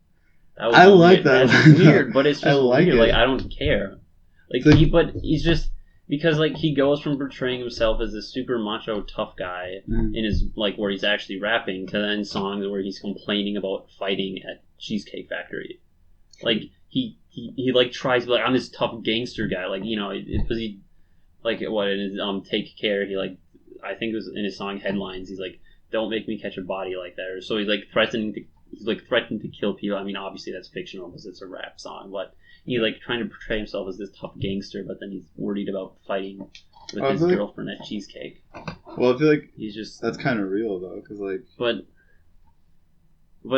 I like that. That's weird, but it's just weird. It. Like I don't care. He's just because like he goes from portraying himself as this super macho tough guy in his like where he's actually rapping to then songs where he's complaining about fighting at Cheesecake Factory. Like he like tries to be like I'm this tough gangster guy. Like because he like what in his Take Care he like I think it was in his song Headlines he's like don't make me catch a body like that or so he's like threatening to kill people. I mean obviously that's fictional because it's a rap song, but he's like trying to portray himself as this tough gangster, but then he's worried about fighting with his girlfriend at Cheesecake. Well, I feel like he's just that's kind of real though, because like but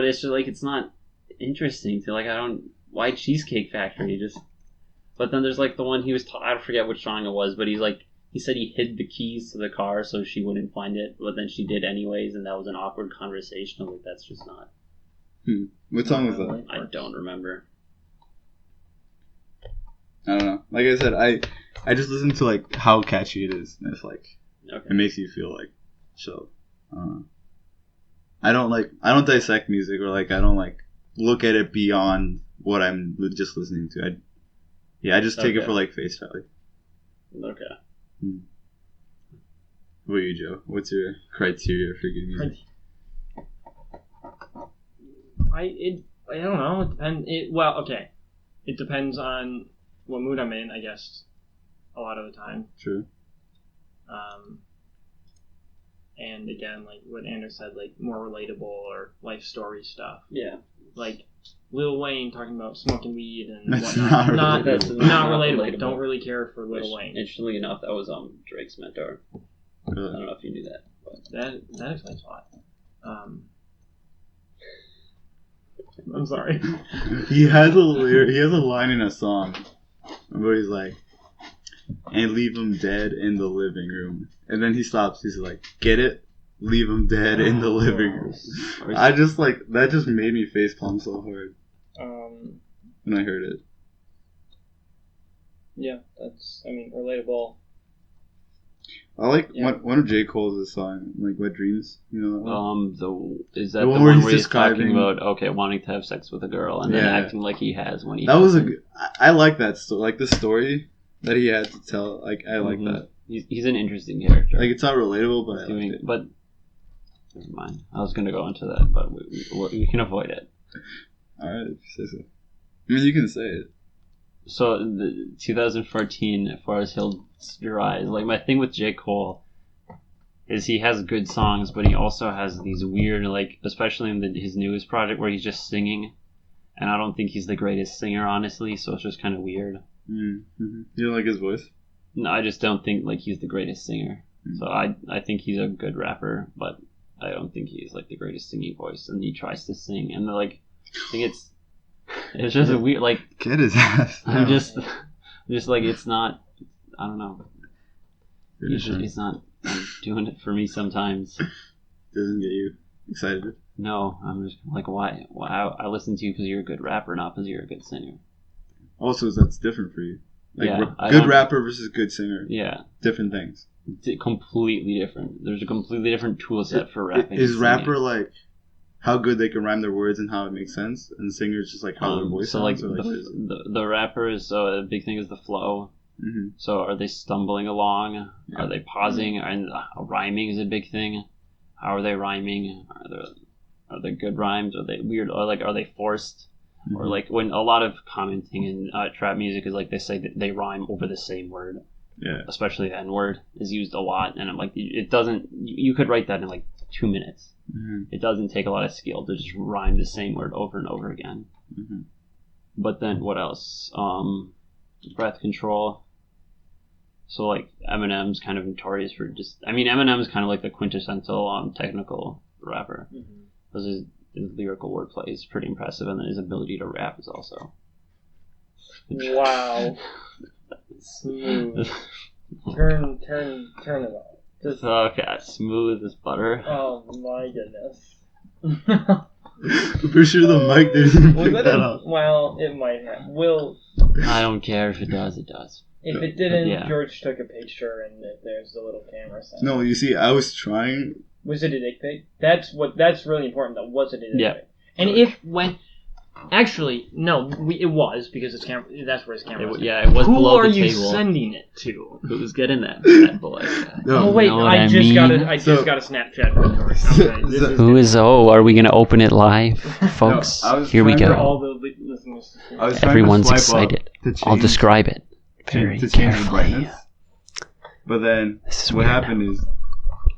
it's just like it's not interesting to like why Cheesecake Factory just. But then there's like the one he was I don't forget which song it was, but he said he hid the keys to the car so she wouldn't find it, but then she did anyways, and that was an awkward conversation. I'm like, that's just not. What song was that? I don't remember. I don't know. Like I said, I just listen to like how catchy it is, and it's like it makes you feel like so. I don't dissect music or like I don't like look at it beyond what I'm just listening to. I just take it for like face value. Okay. What about you, Joe? What's your criteria for good music? I don't know. It depends. It depends on what mood I'm in, I guess. A lot of the time. True. And again, like what Andrew said, like more relatable or life story stuff. Yeah. Like Lil Wayne talking about smoking weed and that's whatnot. That's not relatable. Don't really care for Lil Wayne. Interestingly enough, that was Drake's mentor. Really? I don't know if you knew that. But. That explains a lot. I'm sorry. He has a line in a song where he's like, and leave him dead in the living room. And then he stops. He's like, get it? Leave him dead in the living room. I just like, that just made me facepalm so hard. When I heard it. Yeah, that's, relatable. I like one of J. Cole's song, like Wet Dreams. You know that one? Is that the one where he's talking about wanting to have sex with a girl and then acting like he has when he. That was I like that story. Like the story that he had to tell. Like I like that. He's an interesting character. Like it's not relatable, but I like it. But never mind. I was going to go into that, but we can avoid it. All right, if you say so. I mean, you can say it. So, the 2014 Forest Hills Rise, like my thing with J. Cole is he has good songs, but he also has these weird, like, especially in his newest project where he's just singing, and I don't think he's the greatest singer, honestly, so it's just kind of weird. Mm-hmm. You don't like his voice? No, I just don't think, like, he's the greatest singer. Mm-hmm. So I think he's a good rapper, but I don't think he's, like, the greatest singing voice, and he tries to sing, and, like, I think it's just a weird, like... Get his ass. I'm just like, it's not... I don't know. He's not doing it for me sometimes. Doesn't get you excited? No, I'm just like, why? I listen to you because you're a good rapper, not because you're a good singer. Also, that's different for you. Like, yeah, good rapper versus good singer. Yeah. Different things. Completely different. There's a completely different tool set for rapping. Is rapper like how good they can rhyme their words and how it makes sense, and singers just like how their voice sounds? So like the rappers, so a big thing is the flow. Mm-hmm. So are they stumbling along? Yeah. Are they pausing? And rhyming is a big thing. How are they rhyming? Are they good rhymes? Are they weird? Or like are they forced? Mm-hmm. Or like when a lot of commenting in trap music is like they say that they rhyme over the same word. Yeah. Especially the N word is used a lot, and I'm like, it doesn't. You could write that in like 2 minutes. Mm-hmm. It doesn't take a lot of skill to just rhyme the same word over and over again. Mm-hmm. But then what else? Breath control. So like Eminem's kind of notorious for just. I mean, Eminem's kind of like the quintessential technical rapper. Mm-hmm. Because his lyrical wordplay is pretty impressive, and then his ability to rap is also. Wow. Smooth. Turn it off. Just, okay, smooth as butter. oh my goodness. I'm pretty sure the mic didn't pick that up. Well, it might have. I don't care if it does, it does. If it didn't, Yeah. George took a picture and there's a little camera sound. No, you see, I was trying. Was it a dick pic? That's really important though. Was it a dick pic? And actually, no, it was because it's camera. That's where his camera was. It was Who below are the you table. sending it to? Who's getting that boy? No, Oh wait, know what I I just got mean? a Snapchat from George. Okay, this is Who is? Oh, are we gonna open it live, folks? No, I was Here we trying for to- go. all the listeners. I was trying Everyone's to swipe excited. up to I'll change- describe it very to change the carefully. brightness. But then This is what weird happened is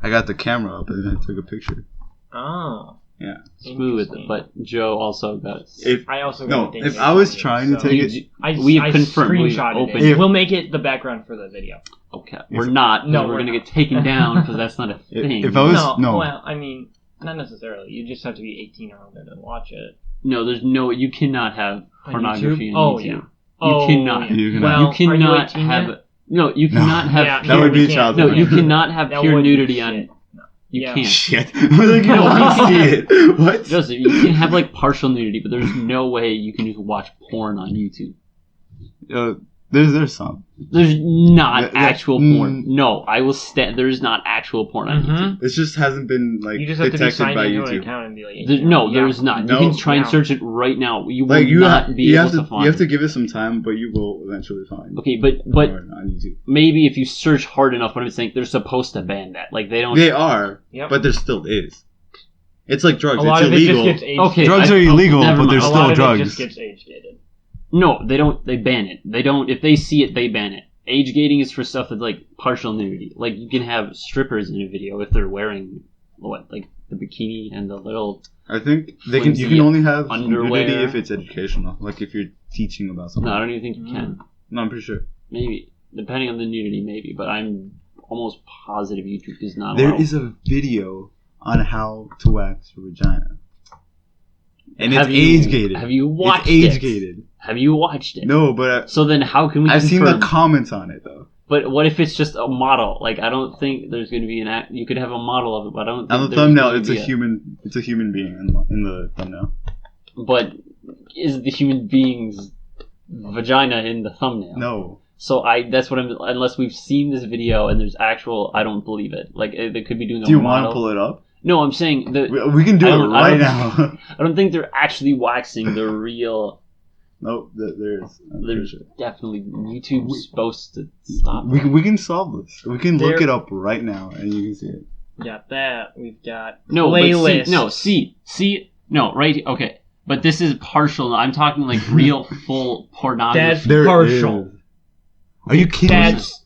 I got the camera up and then I took a picture. Oh. Yeah. Smooth, Interesting. but Joe also got. I also No, got a if thing I was from trying to so- take it, We've I confirmed, we've screenshotted opened it. it. We'll make it the background for the video. Okay, we're not. No, we're we're gonna not. get taken down because that's not a thing. If I was no, Well, I mean, not necessarily. You just have to be 18 or older to watch it. No, there's no. You cannot have On pornography YouTube? on Oh, YouTube. yeah. You Oh, cannot. yeah. You cannot. Well, You cannot are you 18 have. yet? No, you cannot have. Yeah, that would we be can't. child No, you pornography. cannot have That pure would be nudity shit. on. No. You Yeah. can't. Shit. Like, you No, want you to see it. What? Joseph, you can have like partial nudity, but there's no way you can just watch porn on YouTube. There's some. There's not That- actual mm. porn. No, I will stand. There's not actual porn on YouTube. It just hasn't been like You just have to be detected signed by into an YouTube. account and be like, There's not. No, you can try and yeah. search it right now. You will Like you not be able to find. you have to give it some time, but you will eventually find. Okay, but porn on YouTube. maybe if you search hard enough, what I'm saying, they're supposed to ban that. Like they don't. They are, Yep. but there still is. It's like drugs. A lot It's of it illegal. just gets age Okay, Drugs are illegal, never but mind. there's A still lot of drugs. it just gets age gated. No, they don't. They ban it. They don't. If they see it, they ban it. Age gating is for stuff that's like partial nudity. Like you can have strippers in a video if they're wearing like the bikini and the little. I think you flimsy can only have underwear. nudity if it's educational, like if you're teaching about something. No, I don't even think you can. No, I'm pretty sure. Maybe depending on the nudity, maybe. But I'm almost positive YouTube does not. There allow. is a video on how to wax your vagina, and Have it's you- age gated. Have you watched It's age it? gated. Have you watched it? No, but So then, how can we? I've seen the confirm- comments on it though. But what if it's just a model? Like I don't think there's going to be an act. You could have a model of it, but I don't. Think On the there's thumbnail, gonna it's a be human. It's a human being in the thumbnail. But is the human being's vagina in the thumbnail? No. So that's what I'm. Unless we've seen this video and there's actual, I don't believe it. Like they could be doing. Do you a want model. to pull it up? No, I'm saying that We can do I it don't- I right don't- now. I don't think they're actually waxing the real. Nope, there is. I'm pretty There's sure. definitely YouTube's supposed to stop. We can solve this. We can look There- it up right now, and you can see it. We got that. We've got No, playlist. but see, no, right, okay. But this is partial. I'm talking like real, full pornography. That's There partial. is. Are you kidding me? That's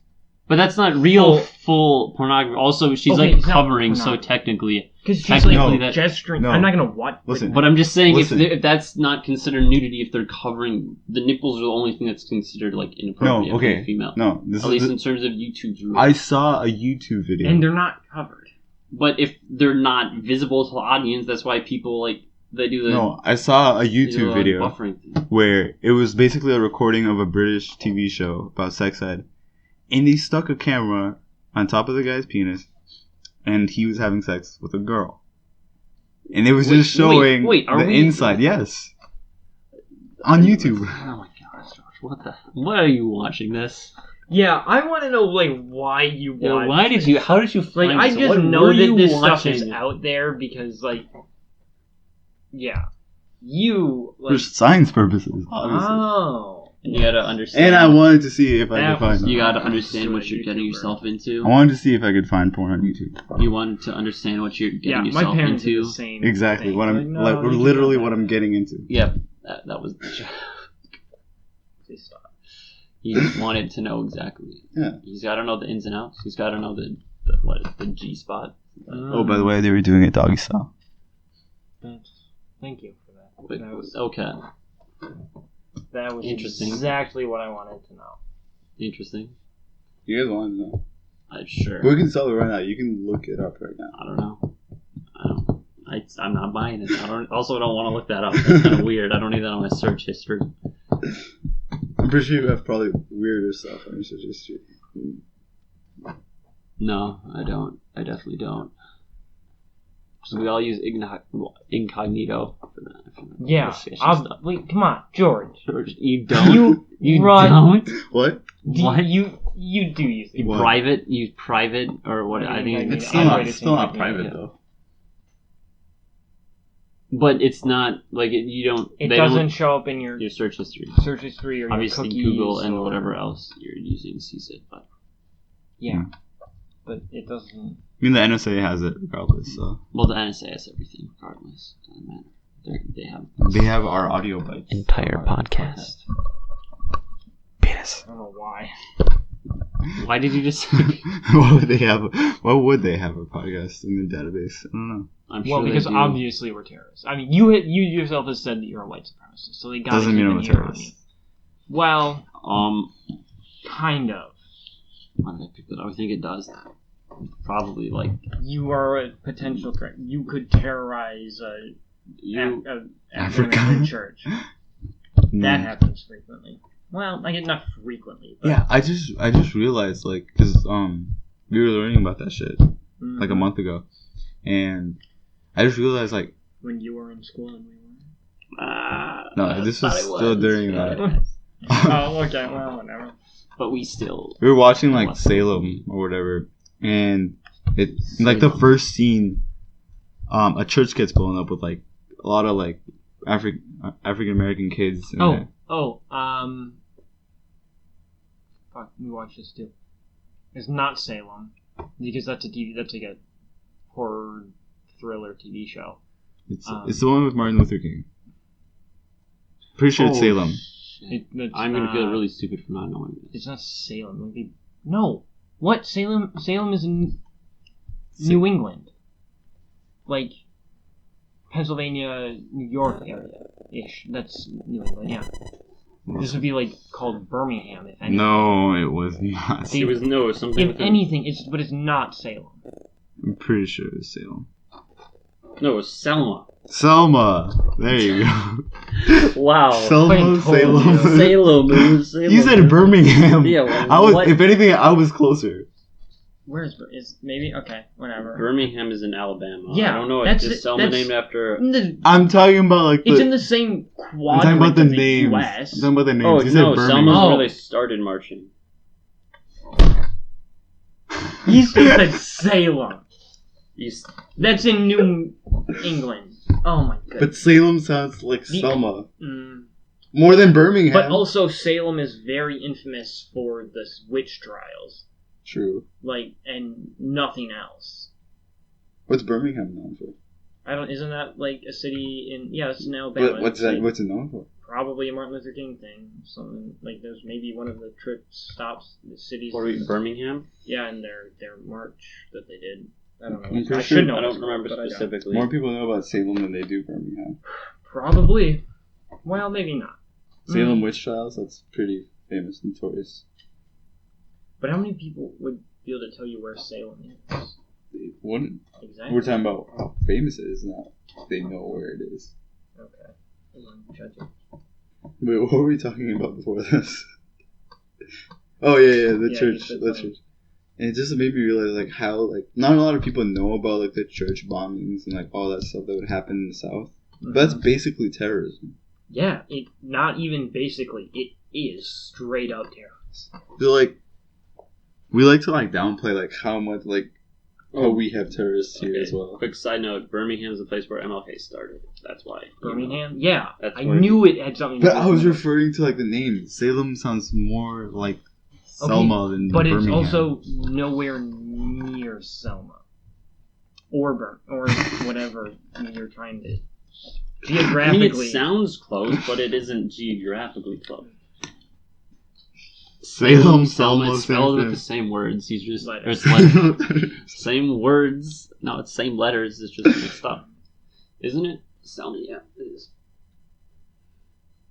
But that's not real, Full- full pornography. Also, she's Okay, like it's not covering, so pornography. technically. because she's Technically like that- gesturing. No. I'm not gonna watch. Listen. But I'm just saying, Listen. if that's not considered nudity, if they're covering the nipples, are the only thing that's considered like inappropriate No, okay. for a female. No, this At least is. in terms of YouTube's rules. I saw a YouTube video. and they're not covered. But if they're not visible to the audience, that's why people like they do the No, I saw a they do YouTube the video buffering thing. where it was basically a recording of a British TV show about sex ed, and they stuck a camera on top of the guy's penis, and he was having sex with a girl, and it was Wait, just showing wait, are the we- inside. Yes, on YouTube. Oh my gosh, Josh, what are you watching this? Yeah, I want to know like why you Yeah, watch. why did you? How did you Like find I this? just What know were that you this stuff watching? is out there because like, yeah, you For like. science purposes, obviously. Oh. You gotta understand. And I wanted to see if I That could find was- them. You gotta I'm understand still what a you're getting YouTuber. yourself into. I wanted to see if I could find porn on YouTube. You wanted to understand what you're getting Yeah, my yourself parents into. do the same. Exactly thing. what Like, I'm no, like, you can literally do what that. I'm getting into. Yep, that was the joke. Please stop. He just wanted to know exactly. Yeah. He's got to know the ins and outs. He's got to know the G spot. Oh, by the way, they were doing it doggy style. Thank you for that. Wait, That was, okay, that was Interesting. exactly what I wanted to know. interesting. You guys want to know? Sure. We can sell it right now. You can look it up right now. I don't know. I'm not buying it. I don't want to look that up. That's kind of weird. I don't need that on my search history. I'm pretty sure you have probably weirder stuff on your search history. No, I don't. I definitely don't. Because we all use incognito for that. Yeah. Wait, come on, George. George, you don't? You run. don't? What? What? You do use it. Use private, or what? I think It's still not private, though. But it's not, like, you don't... It doesn't show up in your search history. Or obviously your cookies. Google and whatever else you're using sees it, but... Yeah. But it doesn't... I mean, the NSA has it regardless, so... Well, the NSA has everything regardless. Doesn't matter. They have our audio bites. Entire podcast. Penis. I don't know why. Why did you just... Why would they have a podcast in their database? I don't know. I'm sure because obviously we're terrorists. I mean, you yourself have said that you're a white supremacist, so they got doesn't mean I'm a terrorist. Well, kind of. Why did I pick that up? I think it does. Probably, like... You are a potential threat. You could terrorize a African church. That happens frequently. Well, I guess not frequently. But... Yeah, I just realized, like, because we were learning about that shit like a month ago, and I just realized, like, when you were in school and we were. No, this was still during that. Oh, okay, well, whatever. But we were watching, like, Salem or whatever, and like the first scene, a church gets blown up with, like, a lot of, like, African American kids. Fuck, we watched this too. It's not Salem, because that's like a horror thriller TV show. It's the one with Martin Luther King. Pretty sure it's Salem. I'm gonna feel really stupid for not knowing this. It's not Salem. No. What? Salem is in New England. Like Pennsylvania, New York area-ish. That's New England, yeah. This would be like called Birmingham, if anything. No, it was not. It was something. If anything, it's not Salem. I'm pretty sure it was Salem. No, it was Selma. Selma. There you go. Wow. Selma, Salem. Salem. You said Birmingham. Yeah. Well, I was. If anything, I was closer. Where's maybe okay, whatever. Birmingham is in Alabama. Yeah, I don't know. Is Selma named after? I'm talking about like. It's in the same quadrant. I'm talking about the names. US. I'm talking about the names. Oh you said Birmingham. Selma's where they started marching. You still said Salem. That's in New England. Oh my god. But Salem sounds like Selma. More than Birmingham. But also Salem is very infamous for the witch trials. True. Like, and nothing else. What's Birmingham known for? Isn't that like a city in, it's in Alabama. What's it known for? Probably a Martin Luther King thing. Something like there's maybe one of the trip stops, the cities. Or Birmingham? Yeah, and their march that they did. I don't know. I should know. I don't remember specifically. More people know about Salem than they do Birmingham. Probably. Well, maybe not. Salem witch trials, that's pretty famous, notorious. But how many people would be able to tell you where Salem is? They wouldn't. Exactly. We're talking about how famous it is, not they know where it is. Okay. I'm judging. Wait, what were we talking about before this? Oh yeah, the church. And it just made me realize like how like not a lot of people know about like the church bombings and like all that stuff that would happen in the South. But that's basically terrorism. Yeah, not even basically. It is straight up terrorism. So like, we like to like downplay like how much like how we have terrorists here as well. Quick side note: Birmingham's the place where MLK started. That's why. Birmingham, yeah. I knew it had something. But I was referring to like the name. Salem sounds more like Selma than Birmingham. But it's also nowhere near Selma or whatever you're trying to. Geographically, I mean, it sounds close, but it isn't geographically close. Selma, it's spelled with the same words. He's just same words. No, it's same letters. It's just mixed up, isn't it? Selma, yeah, it is.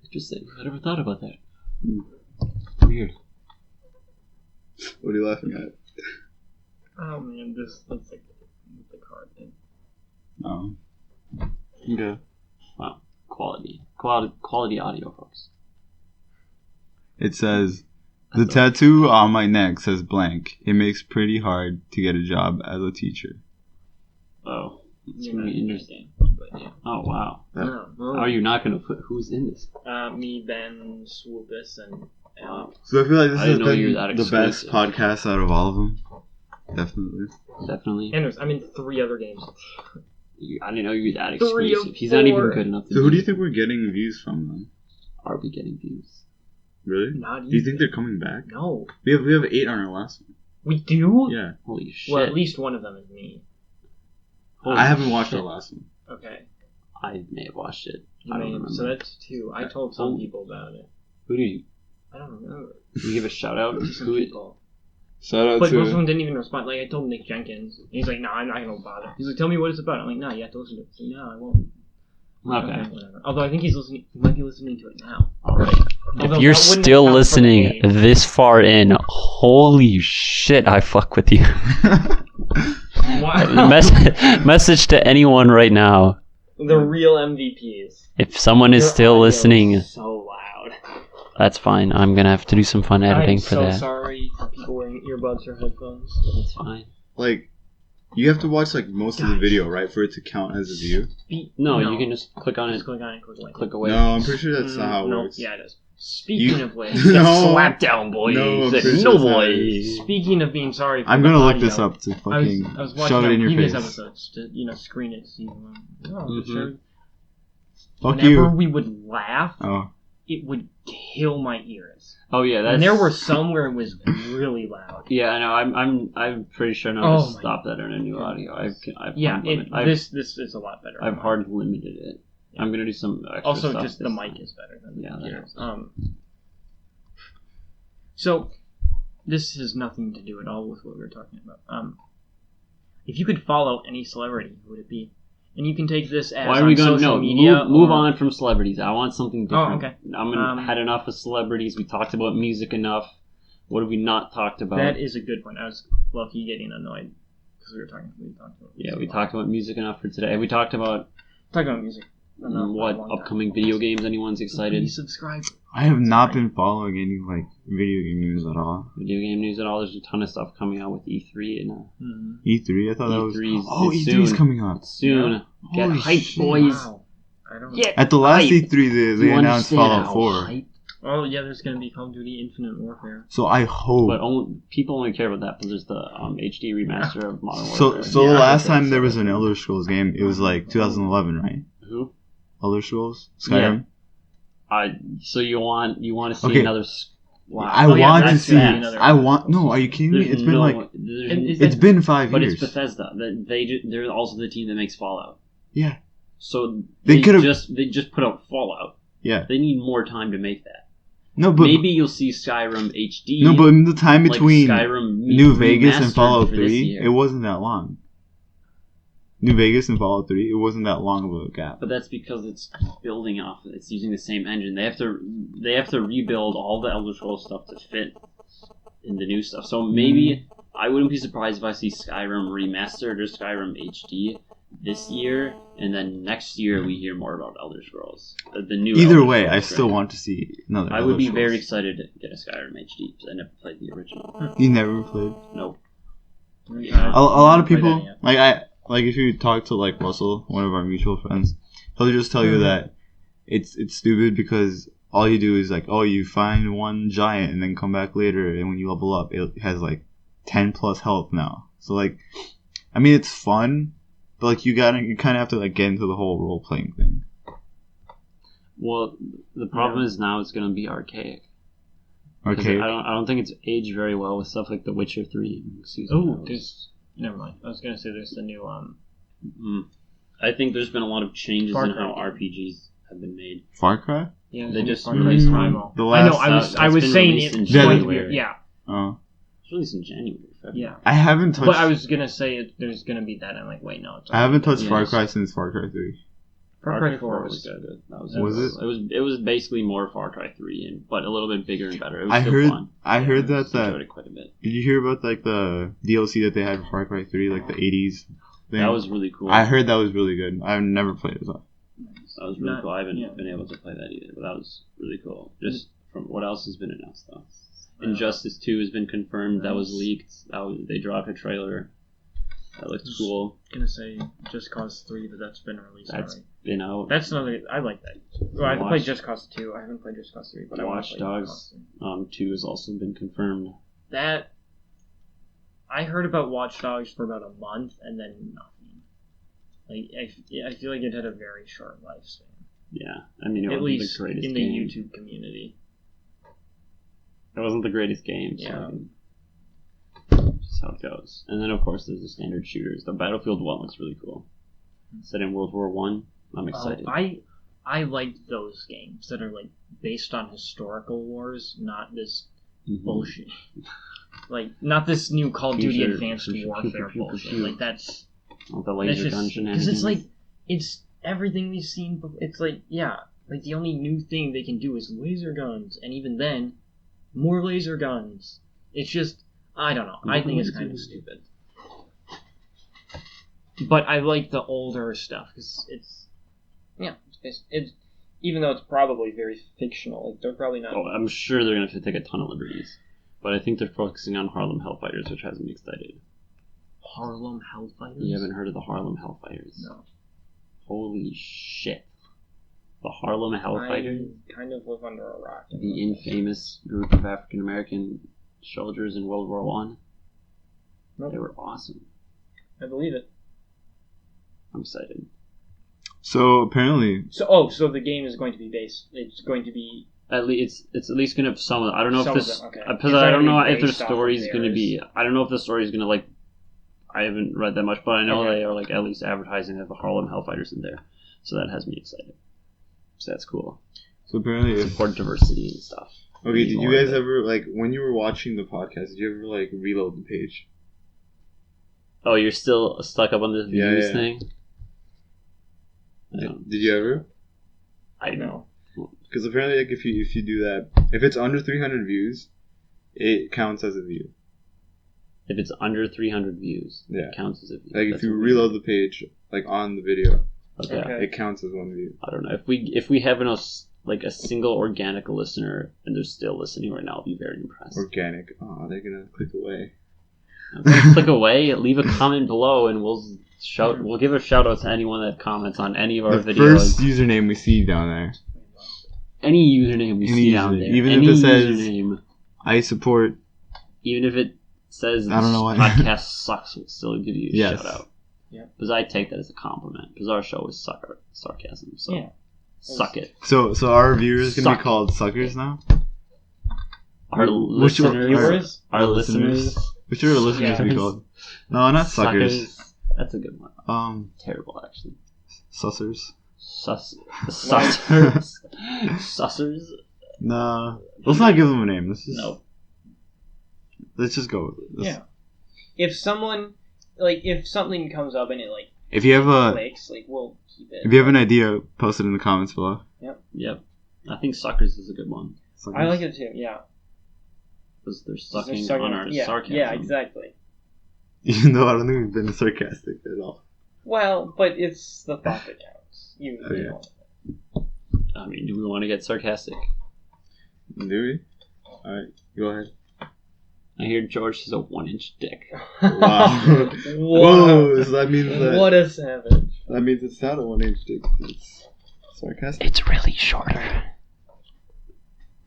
Interesting. I never thought about that. Weird. What are you laughing at? Oh man, that's like the card thing. Oh. Okay. Wow. Quality audio, folks. It says, The tattoo on my neck says blank. It makes pretty hard to get a job as a teacher. Oh, it's You're really not interesting. But yeah. Oh wow. No. How are you not going to put who's in this? Me, Ben, Swoopus, and Al. So I feel like this I has didn't know you were been that the best exclusive. podcast out of all of them. Definitely. And I'm in 3 other games. I didn't know you were that 3 of exclusive. He's not even 4. good enough to So who do you be- think we're getting views from then? Are we getting views? Really? Not Do you think they're coming back? No. We have 8 on our last one. We do? Yeah. Holy shit. Well, at least one of them is me. Holy I haven't watched shit. our last one. Okay. I may have watched it. You I don't may- remember. so that's 2. I told some people about it. Who do you I don't remember. give a shout out? To some Who? people. Shout out But most of to... them didn't even respond. Like, I told Nick Jenkins. And he's like, no, I'm not going to bother. He's like, tell me what it's about. I'm like, no, you have to listen to it. He's like, no, I won't. Okay. Whatever. Although I think he's listening. He might be listening to it now. All right. Although If you're that wouldn't still account for the listening hate. this far in, holy shit, I fuck with you. Wow. Message to anyone right now. The real MVPs. If someone is Your still audio is listening, so loud. that's fine. I'm gonna have to do some fun editing I'm for so that. sorry for people wearing earbuds or headphones. It's fine. Like, you have to watch like most of the video, right, for it to count as a view? No, you can just click on it. Just click on it, click away. Click away. No, I'm pretty sure that's not how it no, works. Yeah, it is. Speaking You- of which, No. Slap down, boys. No, I'm pretty sure No, that's not boys. speaking of being sorry for I'm the gonna look audio, this up to I fucking was watching shove it in your previous face. episodes to screen it. So Mhm. sure. Fuck Whenever you. we would laugh, Oh. it would kill my ears. Oh yeah, that's. And there were some where it was really loud. Yeah, I know. I'm pretty sure now Oh to my stop that in a new audio. I've Yeah, I've this is a lot better. I've hard limited it. I'm gonna do some extra Also, stuff just the this mic time. is better than Yeah, that yours. So this has nothing to do at all with what we were talking about. If you could follow any celebrity, who would it be? And you can take this as Why are we on going? social No, media. move or- on from celebrities. I want something different. Oh, okay. I'm gonna had enough of celebrities. We talked about music enough. What have we not talked about? That is a good point. I was low-key getting annoyed because we talked about. Yeah, we talked about music enough for today. We talked about Talking about music. enough for what a long time. upcoming video games anyone's excited. Please subscribe. I have not been following any like video game news at all. Video game news at all. There's a ton of stuff coming out with E3 and Mm-hmm. E3, I thought that was. E3's Oh, is E3's soon. coming up. soon. Yeah. Get Holy hyped, shit. boys. Wow. I don't. Get At the last hyped. E3, they You announced understand Fallout how 4. hyped- Oh yeah, there's gonna be Call of Duty Infinite Warfare. So I hope. But people only care about that because there's the HD remaster of Modern So Warfare. the Yeah, last I time think there so. was an Elder Scrolls game, it was like 2011, right? Who? Elder Scrolls, Skyrim. So you want to see Okay. another? Wow. I Oh, yeah, want to that's see. gonna be another- I want. No, are you kidding me? There's It's been no- like. there's- It's been 5 but years. it's Bethesda. They're also the team that makes Fallout. Yeah. So They they could've- just put out Fallout. Yeah. They need more time to make that. No, but Maybe you'll see Skyrim HD. no, but in the time like between Skyrim New Vegas and remastered Fallout for this 3, year. it wasn't that long. New Vegas and Fallout 3, it wasn't that long of a gap. But that's because it's building off. It's using the same engine. They have to rebuild all the Elder Scrolls stuff to fit in the new stuff. So maybe I wouldn't be surprised if I see Skyrim remastered or Skyrim HD this year, and then next year we hear more about Elder Scrolls. The new. Either Elder way, I Scrolls, still right? want to see another. I Elder would be Scrolls. very excited to get a Skyrim HD because I never played the original. You never played. Nope. A lot of Played people that yet. like if you talk to like Russell, one of our mutual friends, he'll just tell you that it's stupid because all you do is like, oh, you find one giant and then come back later, and when you level up, it has like 10 plus health now. So like, I mean, it's fun, but like you kind of have to like get into the whole role playing thing. Well, the problem is now it's going to be archaic. 'Cause Okay. I don't think it's aged very well with stuff like The Witcher 3. Oh, there's. Never mind. I was gonna say there's the new I think there's been a lot of changes Far in Cry how game. RPGs have been made. Far Cry? Yeah, They just Far Cry released Primal. the I know. last- I that's was been saying released in it's going to January. be. Yeah, Oh, It's released in January. February. yeah. I haven't touched. But I was gonna say there's gonna be that. I'm like, wait, no. It's I haven't touched Yeah, Far it's- Cry since Far Cry 3. Far Cry 4 was good. That was Was it? It was basically more Far Cry 3, but a little bit bigger and better. It was I still heard. fun. I heard that Just enjoyed that. it quite a bit. Did you hear about like the DLC that they had for Far Cry 3, like the 80s thing? That was really cool. I heard that was really good. I've never played it. So. That was really Not- cool. I haven't yeah. been able to play that either, but that was really cool. Just from what else has been announced, though. Injustice 2 has been confirmed. That was leaked. They dropped a trailer. That looks cool. I was gonna say Just Cause 3, but that's been released already. Been out. That's another. I like that. Well, I've played Just Cause 2. I haven't played Just Cause 3, but Watch Dogs 2 has also been confirmed. That I heard about Watch Dogs for about a month and then nothing. Like I feel like it had a very short lifespan. Yeah, I mean it At wasn't least the greatest in game. the YouTube community. It wasn't the greatest game. So Yeah. Just how it goes. And then of course there's the standard shooters. The Battlefield 1 looks really cool. Set in World War 1. I'm excited. I like those games that are like based on historical wars, not this bullshit. Like not this new Call of Duty Advanced Warfare bullshit. Like that's the laser gun shenanigans. because it's like it's everything we've seen. It's like like the only new thing they can do is laser guns, and even then, more laser guns. It's just I don't know. I think it's kind of stupid. But I like the older stuff because it's even though it's probably very fictional. Like they're probably not. Oh, I'm sure they're gonna have to take a ton of liberties, but I think they're focusing on Harlem Hellfighters, which has me excited. Harlem Hellfighters? You haven't heard of the Harlem Hellfighters? No. Holy shit! The Harlem Hellfighters. I kind of live under a rock. The infamous group of African American soldiers in World War One. Nope. They were awesome. I believe it. I'm excited. So apparently, So the game is going to be based. It's going to be. At least it's at least gonna have some of. I don't know Some if of this them, okay. because It's I not don't know gonna be if their based off story of is gonna be. I don't know if the story is gonna like. I haven't read that much, but I know they are like at least advertising that the Harlem Hellfighters in there, so that has me excited. So that's cool. So apparently, Support diversity and stuff. Okay, did you guys ever like when you were watching the podcast? Did you ever like reload the page? Oh, you're still stuck up on this views thing? Did you ever? I know. Because apparently, like if you do that, if it's under 300 views, it counts as a view. If it's under 300 views, Yeah. it counts as a view. Like That's if you what reload the page, like on the video, okay. it counts as one view. I don't know if we have enough like a single organic listener and they're still listening right now, I'll be very impressed. Organic. Oh, they're gonna click away. Click away, leave a comment below, and we'll give a shout out to anyone that comments on any of our videos. The first username we see down there. Any username we see down there. Even any if it says username, I support. even if it says I don't know why. podcast sucks, we'll still give you a shout out. Yeah. Because I take that as a compliment. Because our show is sarcasm. So suck it. So our viewers gonna Suck. be called suckers now. Our listeners. Our listeners. What should our listeners be called? No, not suckers. That's a good one. Terrible, actually. Sussers. Sussers. Sussers. No, let's not give them a name. Let's just go with it. Yeah. If something comes up and it if you have clicks, we'll keep it. If you have an idea, post it in the comments below. Yep. I think suckers is a good one. Suckers. I like it too. Yeah. Because they're sucking on our sarcasm. Yeah, exactly. Even though I don't think we've been sarcastic at all. Well, but it's the thought that counts. I mean, do we want to get sarcastic? Do we? Alright, go ahead. I hear George has a 1-inch dick. Wow. Whoa, so that means that... What a savage. That means it's not a 1-inch dick. It's sarcastic. It's really shorter.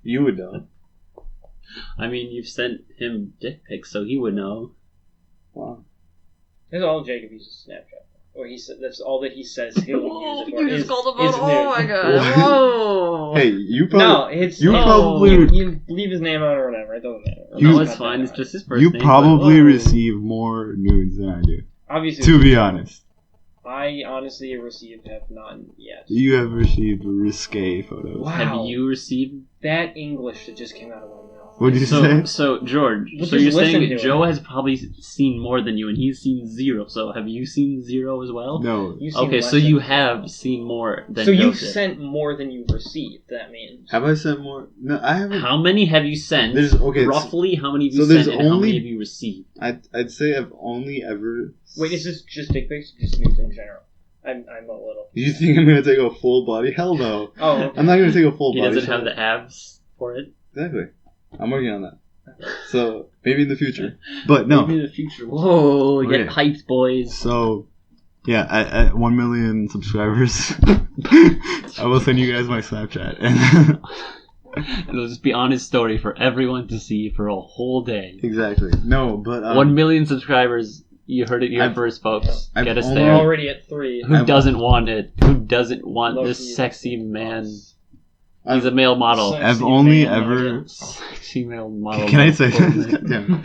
You would know. I mean, you've sent him dick pics, so he would know. Wow. That's all Jacob uses Snapchat. Or that's all that he says he'll use it for. You just called him is out. Oh my nude. god. Whoa. Hey, you probably... No, it's... You probably... You leave his name out or whatever. It doesn't matter. No, it's fine. It's just his first You name. probably receive more nudes than I do. Obviously. To be honest. I honestly have none yet. You have received risque photos. Wow. Have you received... That English that just came out of my mouth. What did you say? So George, We'll so you're just listen saying to Joe it. has probably seen more than you, and he's seen 0. So have you seen 0 as well? No. You've seen Okay, less so than you me. have seen more than So Joe you've did. sent more than you've received, that means. Have I sent more? No, I haven't. How many have you sent? Roughly, how many have you so there's sent, and how only- many have you received? I'd say I've only ever... Wait, is this just dick pics or just nudes in general? I'm a little... You think I'm going to take a full body? Hell no. Oh, okay. I'm not going to take a full He body. doesn't have the abs for it. Exactly. I'm working on that. So maybe in the future, but no. Maybe in the future. Whoa, Okay. get hyped, boys. So yeah, at 1 million subscribers, I will send you guys my Snapchat, and It'll just be honest story for everyone to see for a whole day. exactly. No, but 1 million subscribers. You heard it here first, folks. I've Get us only- We're there. already at 3. Who doesn't want it? Who doesn't want Loki this is sexy the man? boss. He's a male model. Sexy I've only man, ever. Sexy male model. Can I say this? Goddamn.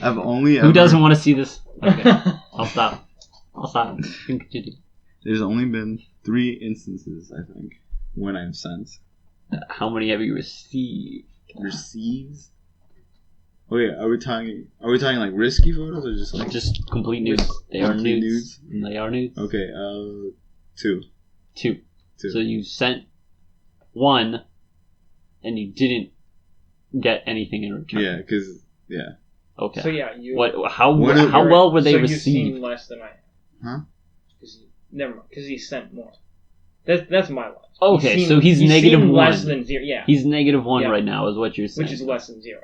I've only ever. Who doesn't want to see this? Okay, I'll stop. Continue. There's only been 3 instances, I think, when I've sent How many have you received? receives. Oh yeah, are we talking like risky photos or just like Just complete nudes. They are Complete nudes. They are nudes. okay? 2. Two. 2. So you sent one, and you didn't get anything in return. Yeah, because yeah. Okay. So yeah, you. What? How What if- how well were they so you've received? seen less than I have. Huh? Never mind, because he sent more. That's my loss. Okay, so he's negative seen 1. less than 0. Yeah, He's negative 1 Yeah. right now, is what you're saying. which is less than 0.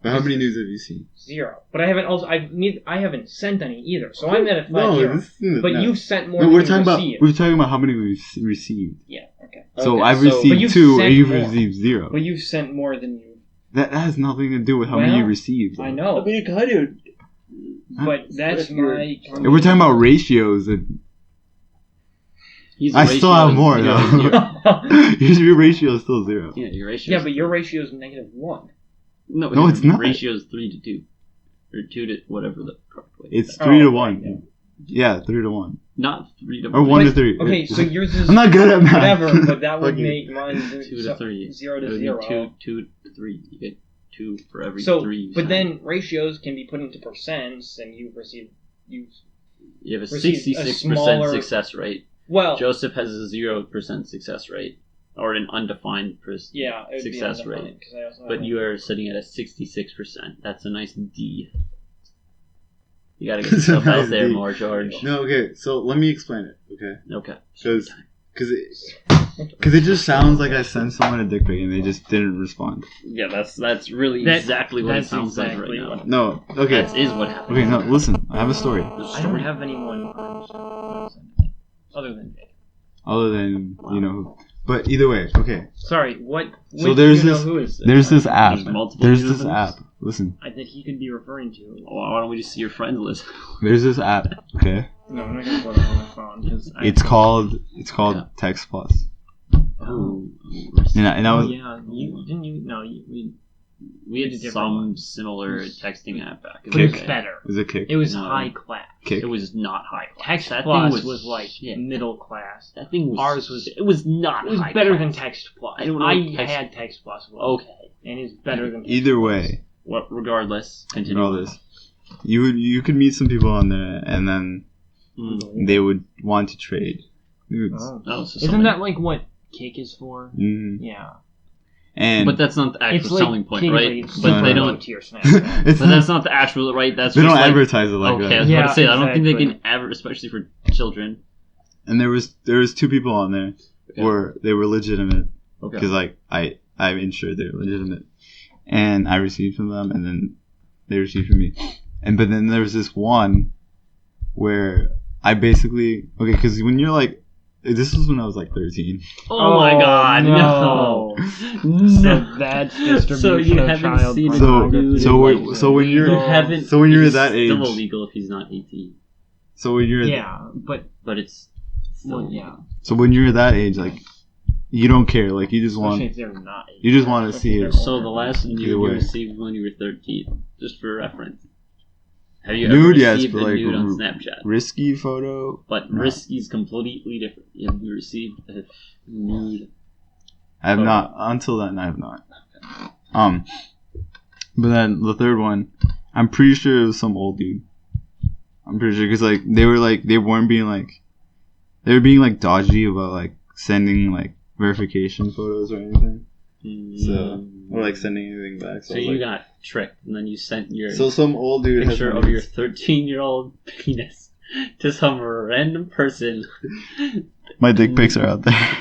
But how many news have you seen? 0. But I haven't I haven't sent any either. So I'm at a 5 No, 0. this is But no. you've sent more No, than we're you've talking about received. how many we've received. Yeah. Okay. So Okay, I've so- But received you've 2, sent and you've more. received 0. But you've sent more than you. That has nothing to do with how many you Well, received. I know. mean, kind of. But that's my. If we're talking about ratios, He's I still have more though. though. Your ratio is still 0. Yeah, your ratio. Yeah, but your ratio is -1. No, it's not. Ratio is 3 to 2, or 2 to whatever the correct way. It's Oh, 3 to okay, 1. Yeah, 3 to 1. Not 3 to Or 1 to But- 3. Okay, so yours is I'm not good at math. whatever, but that would Fuck you. make mine 2 to 3. 0 It to would be 0. 2 to 3. You get 2 for every So, 3. but then ratios can be put into percents, and you you have a receive a 66% smaller- success rate. well, Joseph has a 0% success rate, or an undefined yeah, it would success be undefined, rate. 'cause I also but have- you are sitting at a 66%. That's a nice D. You gotta get yourself Nice out there D. more, George. No, okay, so let me explain it, okay? Okay. Because it just sounds like I sent someone a dick pic and they just didn't respond. Yeah, that's really That- exactly what it that's sounds exactly like right what- now. No, okay. That is what happened. Okay, no, listen, I have a story. I don't have anyone other than Jake. Other than, you know, who. But either way, okay. Sorry, what? So which there's you know this- who is this? There's this app. There's multiple There's users? this app. Listen, that he could be referring to. Why don't we just see your friends list? there's this app, okay? No, I'm not gonna put it on my phone because It's called Yeah. Text Plus. Oh, And I was yeah, you didn't you? No, we had It's a different some one. similar texting app back in but the it was day. better. is it Kick? It was No. high class. Kick. It was not high class. Text That Plus thing was like shit. middle class. That thing was. Ours was- It was not. It was high better class. than Text Plus. I don't know I what Text- had Text Plus. Okay. and it's better than Text Either Plus. way, What? Regardless, continue. all this, you could meet some people on there, and then Mm. they would want to trade nudes. Oh. Oh, so Isn't something- that like what Kick is for? Mhm. Yeah. And But that's not the actual It's like selling point, Kick, right? like, But they no. don't. to your Snapchat. it's But that's not the actual, right? That's they just don't like, advertise it like okay, I that. was about to Yeah, say, I don't think they exactly. can especially for children. And there was 2 people on there Okay. where they were legitimate Okay. because like I'm ensured they're legitimate, and I received from them, and then they received from me, but then there was this one where I basically because when you're like this was when I was like 13. Oh my God! No. So that's distribution So you of haven't child seen it, So dude. so Like, when, so when You you're haven't. so when you're it's that age, still illegal if he's not 18. so when you're Yeah, but But it's still well, yeah. so when you're that age, like you don't care, like you just Especially want if they're not. you just want to Especially see if it. they're So the last Either nude you way. received when you were 13, just for reference. Have you Nude, ever yes, received but a like nude on Snapchat? risky photo. But No. risky's completely different. Have you received a nude? I have Photo. not until then. I have not. But then the third one, I'm pretty sure it was some old dude. I'm pretty sure because they weren't being like they were being like dodgy about like sending like verification photos or anything. So or like sending anything back. So I was you like- got tricked, and then you sent your so some old dude has picture of your 13-year-old penis to some random person. my dick pics are out there.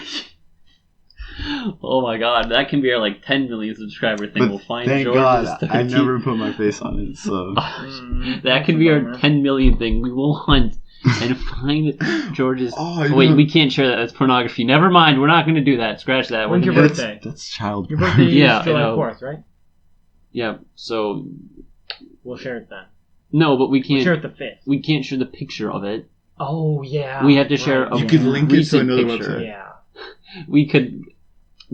Oh my god, that can be our like 10 million subscriber thing. But We'll find thank George's God, 13th. I never put my face on it, so... That can be our 10 million thing. We will hunt and find George's... Wait, we can't share that. That's pornography. Never mind, we're not going to do that. Scratch that. When's your birthday? That's child Your birthday is Yeah, I July know. 4th, right? Yeah, so... We'll share it then. No, but we We'll can't... share it the 5th. We can't share the picture of it. Oh, yeah. We have to share a You could link it to recent another picture. website. Yeah. We could...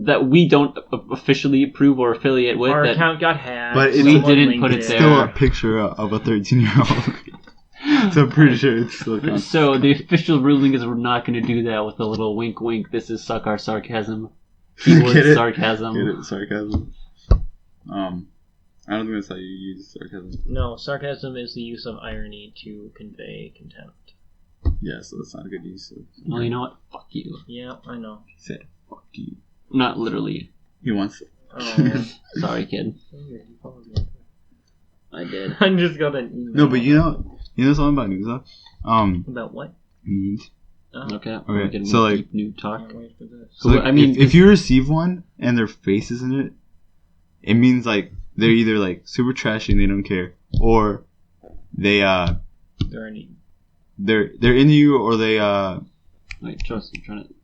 That we don't officially approve or affiliate with. Our that account got hacked. But it's- We someone didn't linked put it It's there. still a picture of a 13-year-old. So I'm pretty sure it's still counts. So the official ruling is we're not going to do that with a little wink wink. This is Suck Our Sarcasm. Keyword Get it? sarcasm. Get it? Sarcasm. I don't think that's how you use sarcasm. No, sarcasm is the use of irony to convey contempt. Yeah, so that's not a good use of... Well, you know what? Fuck you. Yeah, I know. He said, fuck you. Not literally. He wants it. Oh. Sorry, kid. I did. I just got an email. No, but you know something about news though? About what? News. Oh. Okay. Okay, Getting so, more like- deep new talk. Can't wait for this. So like, I mean, if you receive one and their face is in it, it means like they're either like super trashy and they don't care, or they There any? they're into you, or they Wait, trust. I'm trying to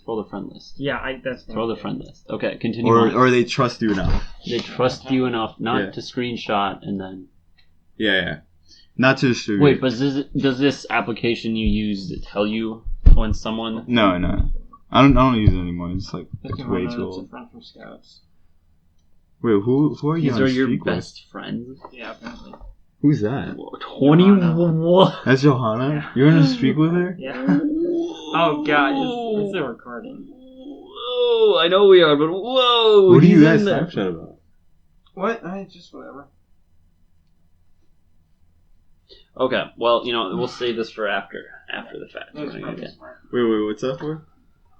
throw the friend list. Yeah, that's Throw the friend list. Okay, continue on. or they trust you enough. They trust you enough not Yeah. to screenshot and then. Yeah. Not to distribute. Wait, but does this application you use tell you when someone? No. I don't use it anymore. It's like it's way too It's a old. friend from Scouts. Wait, who are you These on are a your streak with? best friends. Yeah, apparently. Who's that? 21. That's Johanna. You're on a streak with her? Yeah. Oh god, it's still recording. Whoa, I know we are, but whoa! What do you he's guys in there. Snapchat about? What? Just whatever. Okay, well, we'll save this for after the fact. That's We're probably gonna smart. Wait, what's that for?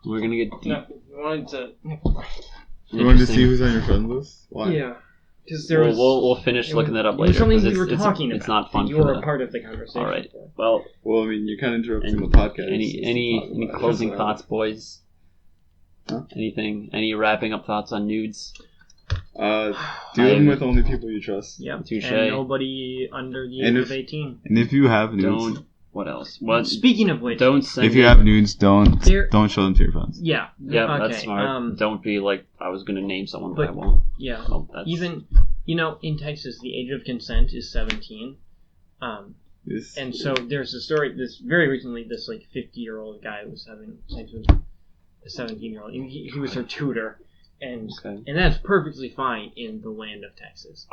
get deep. No, we wanted to. You wanted to see who's on your friend list? Why? Yeah. Because there was. We'll finish looking that up it later. was something 'cause we were talking about. It's not fun. You were for a part of the conversation. All right. Well, Well, I mean, you're kind of interrupting any the podcast. any closing thoughts, boys? Huh? Anything? Any wrapping up thoughts on nudes? Do them with only people you trust. Yep. Touche. And nobody under the age And of 18. And if you have nudes, Don't. What else? What? Speaking of which. Don't send. if you it- have nudes, don't There- show them to your friends. Yeah. Yeah, okay. that's smart. Don't be like I was gonna name someone, but I but- won't. Yeah. Oh, that's... Even, in Texas, the age of consent is 17. And so there's a story. This very recently, this 50-year-old guy was having sex with a 17-year-old. He was her tutor, and Okay. and that's perfectly fine in the land of Texas.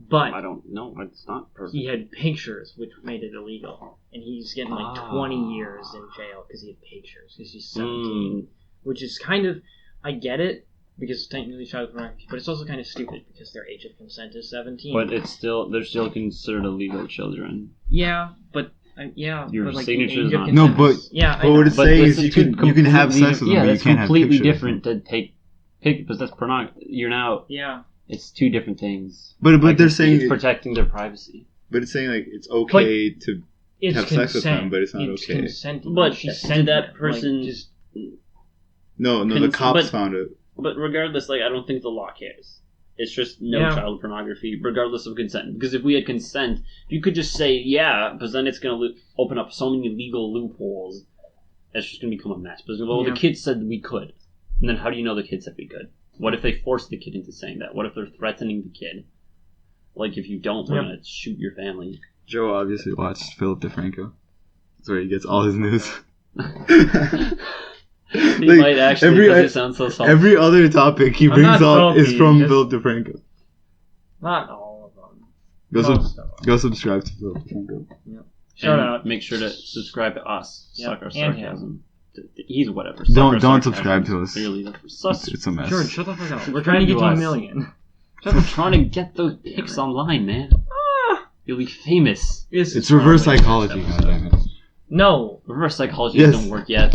But I don't know. It's not perfect. he had pictures, which made it illegal, and he's getting 20 years in jail because he had pictures because he's 17, which is kind of, I get it because it's technically child pornography, but it's also kind of stupid because their age of consent is 17. But they're still considered illegal children. Yeah, but Your but, signature the is age of not- consent No, but- is- yeah, I But what know. it's saying is you can have sex with them, but you that's can't have completely pictures. different to take because that's pornography. You're now. Yeah, It's two different things. But Like, they're it's saying protecting their privacy. but it's saying like it's okay to it's have consent. sex with them, but it's not okay. Consenting. But she did sent that them, person- just no the cops but- found it. But regardless, I don't think the law cares. It's just no Yeah. child pornography, regardless of consent. Because if we had consent, you could just say yeah, but then it's going to open up so many legal loopholes. It's just going to become a mess. Because the kids said we could, and then how do you know the kid said we could? What if they forced the kid into saying that? What if they're threatening the kid? Like if you don't, we're going to shoot your family. Joe obviously watched Philip DeFranco. That's where he gets all his news. He Like, might actually, because it sounds so salty. Every other topic he I'm brings not up is salty, from just- Philip DeFranco. not all of them. Go, Most of them. go subscribe to Philip DeFranco. Shout And out. Make sure to subscribe to us. Yep, Suck Our and Sarcasm. He's whatever. Don't Suck Our subscribe Sarcasm. to us. Clearly, It's a mess. George, shut the fuck up. We're trying to get to us. 1 million. We're trying to get those pics online, man. You'll be famous. It's reverse psychology. goddammit. No, Reverse psychology Yes. doesn't work yet.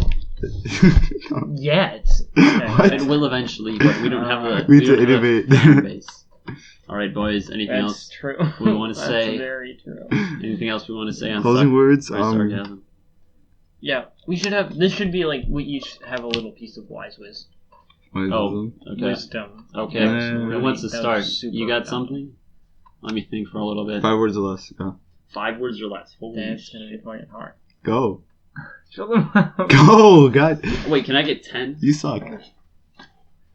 yet. What? It will eventually, but we don't have the We need to don't have a innovate. fan base. All right, boys. Anything That's else? true. we wanna That's say? very true. Anything else we want to say on Closing words. Sarcasm? Yeah, we should have. This should be like we each have a little piece of wise wisdom. Oh, okay. Wisdom. Okay. Who wants to start? You got something? Let me think for a little bit. 5 words or less. Go. 5 words or less. Holy That's gonna be fucking hard. Go. Shut them up. Go. God. Wait, can I get 10? You suck.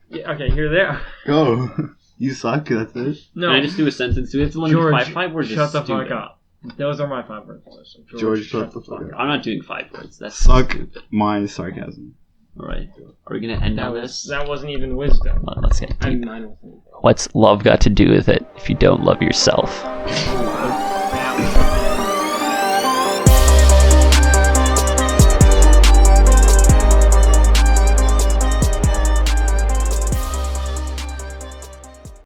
Yeah, okay, here they are. Go. You suck. That's it. No. Can I just do a sentence? Do we have to limit George, 5 words? shut is the stupid. fuck up. Those are my 5 words. George, shut the fuck up. I'm not doing 5 words. That's Suck stupid. my sarcasm. Alright. Are we gonna end That on was this? that wasn't even wisdom. Let's get I deep. mean, mine wasn't. What's love got to do with it if you don't love yourself?